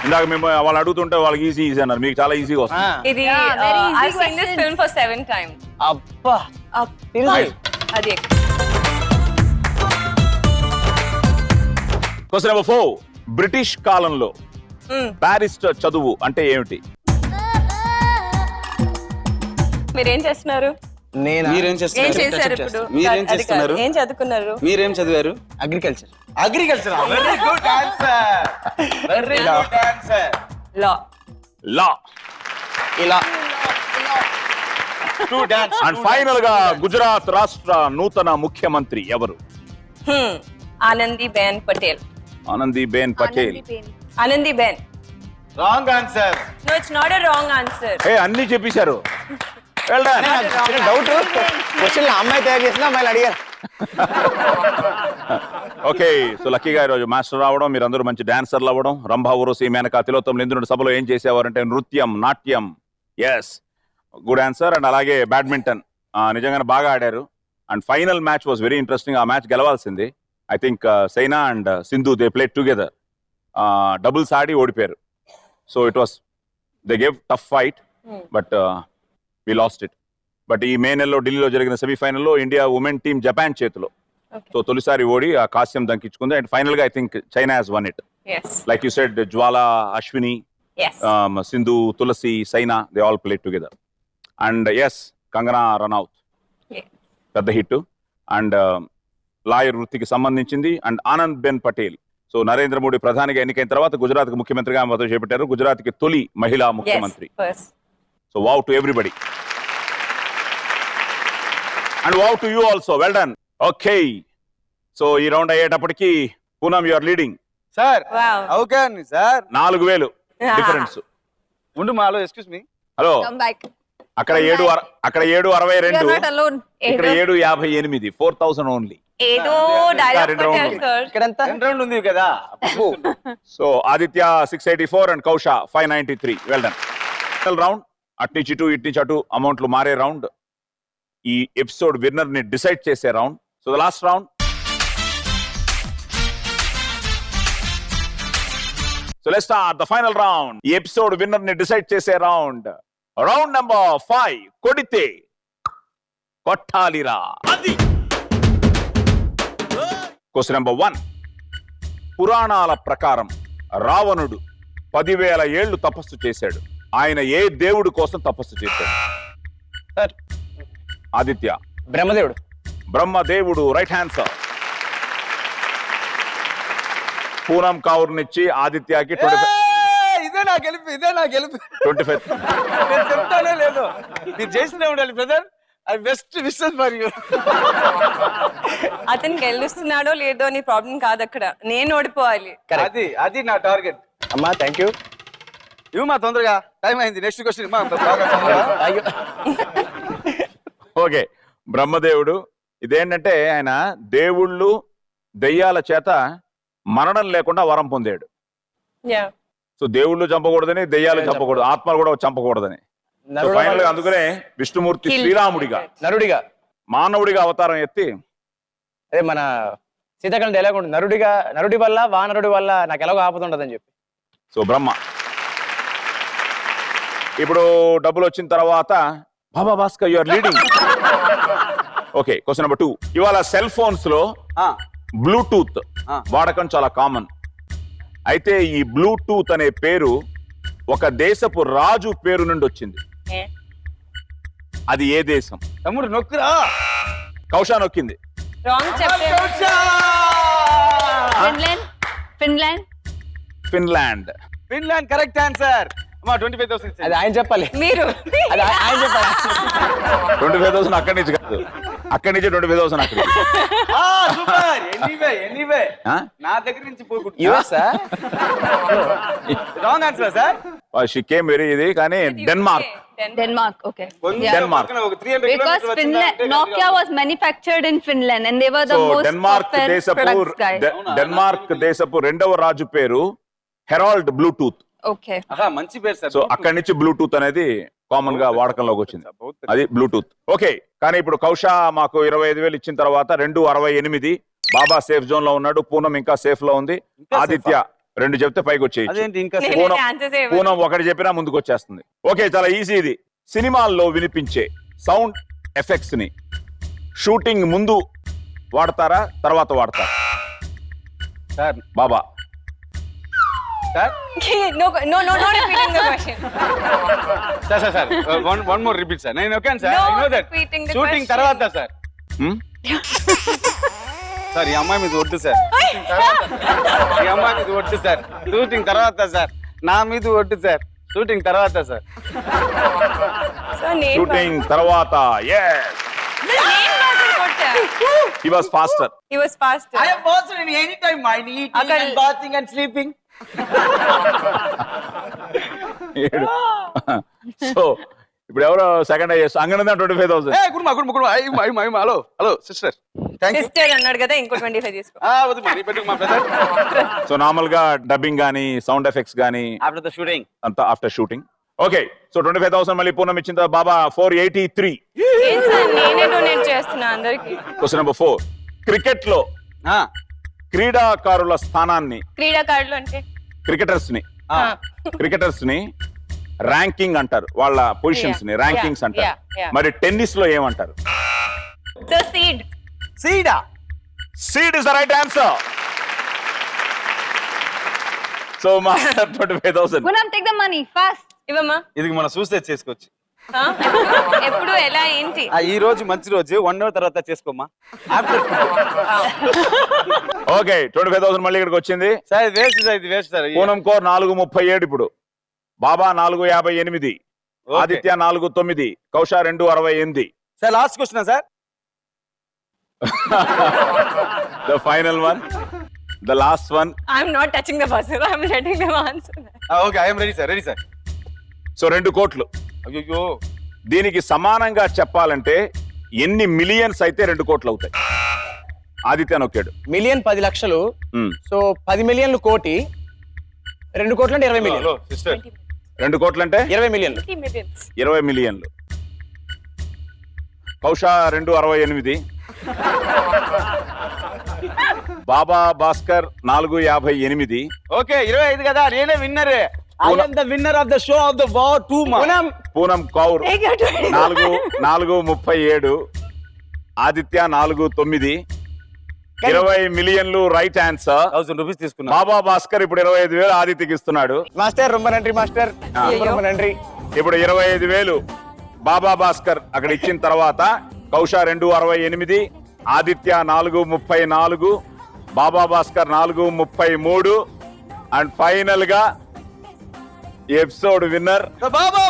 ఇందాక మేము వాళ్ళు అడుగుతుంటే వాళ్ళకి ఈజీ అన్నారు, మీకు చాలా ఈజీగా వస్తుంది. ఇది very easy I've seen this question. film for 7 times. అబ్బా. అది క్వశ్చన్ నెంబర్ 4. బ్రిటిష్ కాలంలో బ్యారిస్టర్ చదువు అంటే ఏమిటి? మీరేం చేస్తున్నారు? మీరేం ఏం చేశారు ఇప్పుడు? మీరేం అది కాదు. చేస్తున్నారు? ఏం చదువుకున్నారు? మీరేం చదివారు? Agriculture. Agriculture. Very good answer. Very good answer. Law. Law. ఇలా. అండ్ ఫైనల్ గా గుజరాత్ రాష్ట్ర నూతన ముఖ్యమంత్రి ఎవరు? Anandiben Patel. Anandiben Patel. Anandiben. Wrong answer. No, it's not a wrong answer. అన్ని చెప్పేశారు. Well done. డౌట్ క్వశ్చన్ అమ్మాయి తయారు చేసిన అమ్మాయిలు అడిగారు. ఓకే, సో లక్కీగా ఈరోజు మాస్టర్ రావడం, మీరందరూ మంచి డాన్సర్లు అవ్వడం. రంభ, ఊర్వశి, మేనక, తిలోత్తములు ఇంద్రుడి సభలో ఏం చేసేవారంటే నృత్యం, నాట్యం. Yes, good answer. అండ్ అలాగే బ్యాడ్మింటన్ నిజంగానే బాగా ఆడారు. And final match was very interesting. ఆ మ్యాచ్ గెలవాల్సింది. I think Saina and Sindhu they played together. Doubles ఆడి ఓడిపోయారు. So it was they gave tough fight but we lost it. But ఈ May నెలలో ఢిల్లీలో జరిగిన సెమీఫైనల్లో ఇండియా ఉమెన్ టీం జపాన్ చేతిలో సో తొలిసారి ఓడి ఆ కాంస్యం దక్కించుకుంది. అండ్ ఫైనల్ గా I think China has one it. Yes. Like you said, Jwala, Ashwini, Yes. Sindhu, Tulasi, Saina, they all played together. And yes, Kangana Ranaut Yeah. పెద్ద హిట్. అండ్ లాయర్ వృత్తికి సంబంధించింది. అండ్ ఆనంద్ బెన్ పటేల్. సో నరేంద్ర మోడీ ప్రధానిగా ఎన్నికైన తర్వాత గుజరాత్ కు ముఖ్యమంత్రిగా ఆమె పదవి చేపట్టారు. గుజరాత్ కి తొలి మహిళా Yes. ముఖ్యమంత్రి. First. So wow to everybody. And wow to you also. Well done. Okay, so ఈ రౌండ్ అయ్యేటప్పటికి Poonam you are leading sir Wow. Okay అండి సార్ 4,000 డిఫరెన్స్. ఉండు మాలో excuse me. Hello, Come back. అక్కడ 7,62, You are not alone. ఇక్కడ 7,58, 4,000 only. ఏదో dialogue రెండు కొట్టారు round. సార్. ఇక్కడ ఎంత రెండు రౌండ్ ఉంది కదా. So Aditya 684 and Kousha 593. Well done. Final round, అటు నుంచి ఇటు, ఇటు నుంచి అటు అమౌంట్లు మారే రౌండ్, ఈ ఎపిసోడ్ విన్నర్ ని డిసైడ్ చేసే round. So the last round. So let's start the final round. ఈ ఎపిసోడ్ విన్నర్ ని డిసైడ్ చేసే రౌండ్. Round number 5. కొడితే కొట్టాలిరా. Question number 1. పురాణాల ప్రకారం రావణుడు 10,000 ఏళ్లు తపస్సు చేశాడు. ఆయన ఏ దేవుడి కోసం తపస్సు చేశాడు? సార్ ఆదిత్య. బ్రహ్మదేవుడు. బ్రహ్మదేవుడు. Right answer. పూనం కౌర్నిచ్చి ఆదిత్యకి ఇదే నా గెలుపు 25. నేను చెప్తానే లేదు, మీరు చేస్తూనే ఉండాలి brother. I best wishes for you. అతను గెలుస్తున్నాడో లేదో అని ప్రాబ్లం కాదు అక్కడ, నేను ఓడిపోవాలి. అది నా టార్గెట్. అమ్మా థ్యాంక్ యూ. ఇవి మా తొందరగా, టైం అయింది. నెక్స్ట్ క్వశ్చన్ ఓకే, బ్రహ్మదేవుడు. ఇదేంటంటే ఆయన దేవుళ్ళు దెయ్యాల చేత మరణం లేకుండా వరం పొందాడు. యా. సో దేవుళ్ళు చంపకూడదని, దెయ్యాలు చంపకూడదు, ఆత్మలు కూడా చంపకూడదని. సో ఫైనల్ గా అందుకనే విష్ణుమూర్తి శ్రీరాముడిగా, నరుడిగా, మానవుడిగా అవతారం ఎత్తి, అదే మన సీతాకాలం డైలాగ్ ఉంటుంది, నరుడి వల్ల వానరుడి వల్ల నాకు ఎలాగో ఆపుతుండదని చెప్పి. సో బ్రహ్మ. ఇప్పుడు డబ్బులు వచ్చిన తర్వాత Baba Bhaskar, you are leading. Okay, question number 2. ఇవాళ సెల్ ఫోన్స్ లో బ్లూటూత్ వాడకం చాలా కామన్. అయితే ఈ బ్లూటూత్ అనే పేరు ఒక దేశపు రాజు పేరు నుండి వచ్చింది. అది ఏ దేశం? తమ్ముడు నొక్కురా. కౌశా నొక్కింది. రాంగ్ చెప్పారు. Finland. Finland. Finland correct answer. అమ్మా 25,000. అది ఆయన చెప్పాలి. మీరు అది ఆయన చెప్పాలి. 25,000 అక్కడి నుంచి కాదు, అక్కడి నుంచి 25,000 అక్కడి. సూపర్. ఎనీవే నా దగ్గర నుంచి US wrong answer sir. She came very ఇది, కానీ Denmark. Denmark. Okay. Denmark. Because Nokia was manufactured in Finland and they were the so most Denmark software దేశపు products guy. డెన్మార్క్ దేశపు రెండవ రాజు పేరు హెరాల్డ్ బ్లూటూత్. Okay. మంచి పేరు sir. So అక్కడి నుంచి బ్లూటూత్ అనేది కామన్ గా వాడకంలోకి వచ్చింది, అది బ్లూటూత్. ఓకే, కానీ ఇప్పుడు కౌశ మాకు 25,000 ఇచ్చిన తర్వాత 268. బాబా సేఫ్ జోన్ లో ఉన్నాడు, పూనం ఇంకా సేఫ్ లో ఉంది. ఆదిత్య 2 చెప్తే పైకి వచ్చేయచ్చు. అదేంటి ఇంకా పూనం 1 చెప్పినా ముందుకు వచ్చేస్తుంది. ఓకే, చాలా ఈజీ ఇది. సినిమాల్లో వినిపించే సౌండ్ ఎఫెక్ట్స్ ని షూటింగ్ ముందు వాడతారా, తర్వాత వాడతారా? Sir Baba. Sir no repeating the question. Sir one more repeat sir. నేను okay sir. No I know that. repeating the shooting question. తర్వాత సార్. సార్ ఈ అమ్మాయి మీద ఒట్టు సార్. ఈ అమ్మాయి మీద ఒట్టు సార్. షూటింగ్ తర్వాత సార్. నా మీద ఒట్టు సార్. షూటింగ్ తర్వాత సార్. So నేను షూటింగ్ తర్వాత. yes, he was faster. he was faster. I am also in any time I need Akal- and bathing and sleeping. So ఇప్పుడు ఎవరో సెకండ్ అయ్యేసి అంగనందా 25,000. ఏ గుడ్ మా hello sister. Thank you. Sister అన్నాడు కదా, ఇంకో 25 తీసుకో. వద్దు మరి పెట్టుకు మా బ్రదర్. సో నార్మల్ గా డబ్బింగ్ గానీ సౌండ్ ఎఫెక్ట్స్ గానీ ఆఫ్టర్ ద షూటింగ్ అంతా ఆఫ్టర్ షూటింగ్. ఓకే, సో 25,000 మళ్ళీ పూర్ణం ఇచ్చిన తర్వాత బాబా 483. ఏం సార్, నేనే డొనేట్ చేస్తున్నా అందరికి. Question number 4. క్రికెట్ లో క్రీడాకారుల స్థానాన్ని, క్రీడాకారులు అంటే క్రికెటర్స్ ని ర్యాంకింగ్ అంటారు, వాళ్ళ పొజిషన్స్ ని ర్యాంకింగ్స్ అంటారు. మరి టెన్నిస్ లో ఏమంటారు? The seed. సీడా. Seed is the right answer. So master 25,000. Poonam, take the money fast. ఇవమ్మా. ఇది మనం చూస్తే చేసుకోవచ్చు. ఎప్పుడు ఎలా ఏంటి? ఈ రోజు మంచి రోజు, 1 hour తర్వాత చేసుకోమ్మా. ఆఫ్టర్ ఓకే, 25,000 మళ్ళీ ఇక్కడికి వచ్చింది. సార్ ఇది వేస్ట్ సార్. పూనం కోర్ 437. ఇప్పుడు బాబా 458, Aditya 49, కౌశ 268. Sir last question sir. The final one. The last one. I'm not touching the buzzer, I'm letting them answer. Okay I'm ready sir, ready sir. So 2 కోట్లు. అయ్యో దీనికి సమానంగా చెప్పాలంటే ఎన్ని మిలియన్స్ అయితే 2 కోట్లు అవుతాయి? ఆదిత్య నొక్కాడు. మిలియన్ 10 లక్షలు, మ్మ్. సో 10 మిలియన్లు కోటి, 2 కోట్లు అంటే 20 మిలియన్లు. సిస్టర్ 2 కోట్లు అంటే 20 మిలియన్లు. 20 millions. 20 మిలియన్లు. కౌషా 268, బాబా భాస్కర్ 458, ఓకే 25 కదా, నేనే winner. I am the winner of the show off the war 2 Poonam Kaur Take your 20. 437, Aditya 49, 20 మిలియన్లు రైట్ ఆన్సర్. 1000 రూపీస్ తీసుకున్నా. బాబా భాస్కర్ ఇప్పుడు 25,000 ఆదిత్యకి ఇస్తున్నాడు. మాస్టర్ రొంబ నండ్రి మాస్టర్, రొంబ నండ్రి. ఇప్పుడు 25,000 బాబా భాస్కర్ అక్కడ ఇచ్చిన తర్వాత కౌషా 268, ఆదిత్య 434, బాబా భాస్కర్ 433, అండ్ ఫైనల్ గా episode winner Baba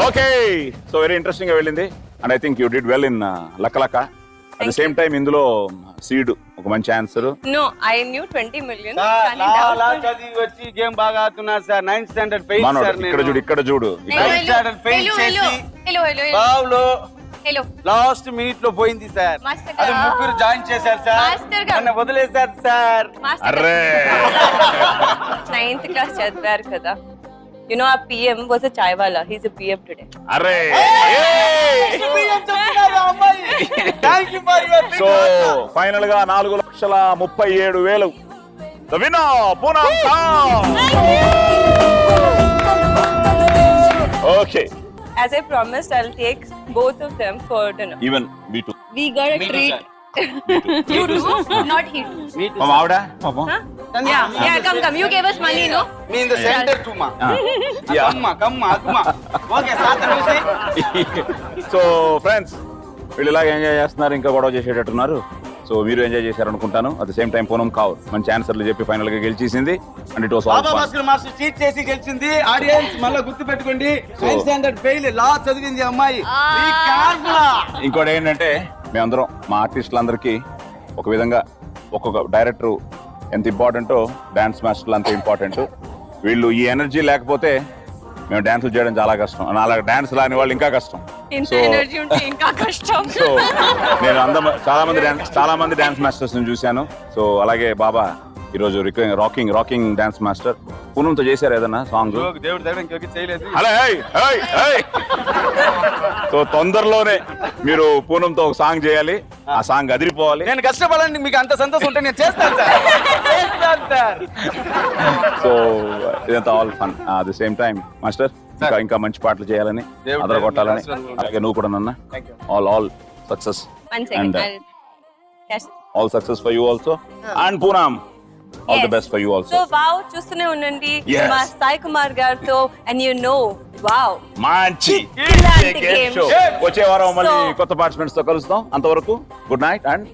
okay. So very interesting గా వెళ్ళింది, and I think you did well in లక్కలక్క. అట్ ద సేమ్ టైం ఇందులో సీడ్ ఒక మంచి answer. No, I knew 20 million. చదివి వచ్చి గేమ్ బాగా ఆడుతున్నారు సార్. 9th స్టాండర్డ్ ఫెయిల్ మనోడు సార్. ఇక్కడ చూడు, ఇక్కడ చూడు. బావులో Hello. లాస్ట్ మినిట్ లో పోయింది సార్. Master అది గారు. ముగ్గురు జాయిన్ చేశారు సార్. Master గారు. నన్ను వదిలేశారు సార్. అర్రే 9th class చదివారు కదా. You know, our PM was a chai wala. He's a PM today. Array. Thank you for your so final గా 4,37,000 the winner Poonam Kaur. Okay. As I promised, I'll take both of them for dinner. Even me two. We got a treat. You too? Not he too. మా ఆవిడ పాపం. Yeah, come. You gave us money, no? మీ in the center టుమా. కమ్మ అగ్మ. Okay sir చూసి. So friends, వీళ్ళు ఇలాగ ఎంజాయ్ చేస్తున్నారు, ఇంకా గొడవ చేసేటట్టున్నారు. సో మీరు ఎంజాయ్ చేశారు అనుకుంటాను. At the same time Poonam Kaur మంచి ఆన్సర్లు చెప్పి ఫైనల్ గా గెలిచేసింది, and it was all Baba fun. Bhaskar master cheat చేసి గెలిచింది. ఆడియన్స్ మళ్ళీ గుర్తు పెట్టుకోండి, 9th స్టాండర్డ్ ఫెయిల్, లా చదివింది అమ్మాయి. Be careful. ఇంకోటి ఏంటంటే మేమందరం మా ఆర్టిస్టులందరికీ ఒక విధంగా ఒక్కొక్క డైరెక్టర్ ఎంత ఇంపార్టెంటో డాన్స్ మాస్టర్లు అంత ఇంపార్టెంట్. వీళ్ళు ఈ ఎనర్జీ లేకపోతే మేము డాన్సులు చేయడం చాలా కష్టం, అలా డాన్స్ రాని వాళ్ళు ఇంకా కష్టం. ఇంత So- ఎనర్జీ ఉంటే ఇంకా కష్టం. సో నేను చాలా మంది డాన్స్ మాస్టర్స్ ని చూశాను. సో అలాగే బాబా ఈరోజు రాకింగ్ డాన్స్ మాస్టర్. పూనంతో చేశారు ఏదన్నా సాంగ్? దేవుడు దగ్గర ఇంకొక చేయలేదు. హలో సో తొందరలోనే మీరు పూనంతో ఒక సాంగ్ చేయాలి, ఆ సాంగ్ అదిరిపోవాలి. నేను కష్టపడండి, మీకు అంత సంతోషం ఉంటే నేను చేస్తాను సార్. చేస్తాను సార్. సో ఇదంతా all fun. At the same time master ఇంకా మంచి పాటలు చేయాలని, దేవుడి అదర కొట్టాలని, ఆశీర్వాదం. అలాగే నువ్వు కూడా నన్న Thank you. All success. One second. And, I'll cash. All success for you also, and Poonam all the Yes. Best for you also. So wow, చూస్తూనే ఉండండి Yes. మా సాయి కుమార్ గారితో, and you know, wow. మంచి ఇలాంటి గేమ్ games. షో వచ్చే వారం మళ్ళీ So- కొత్త పార్టిసిపెంట్స్ తో కలుస్తాం. అంతవరకు గుడ్ నైట్ అండ్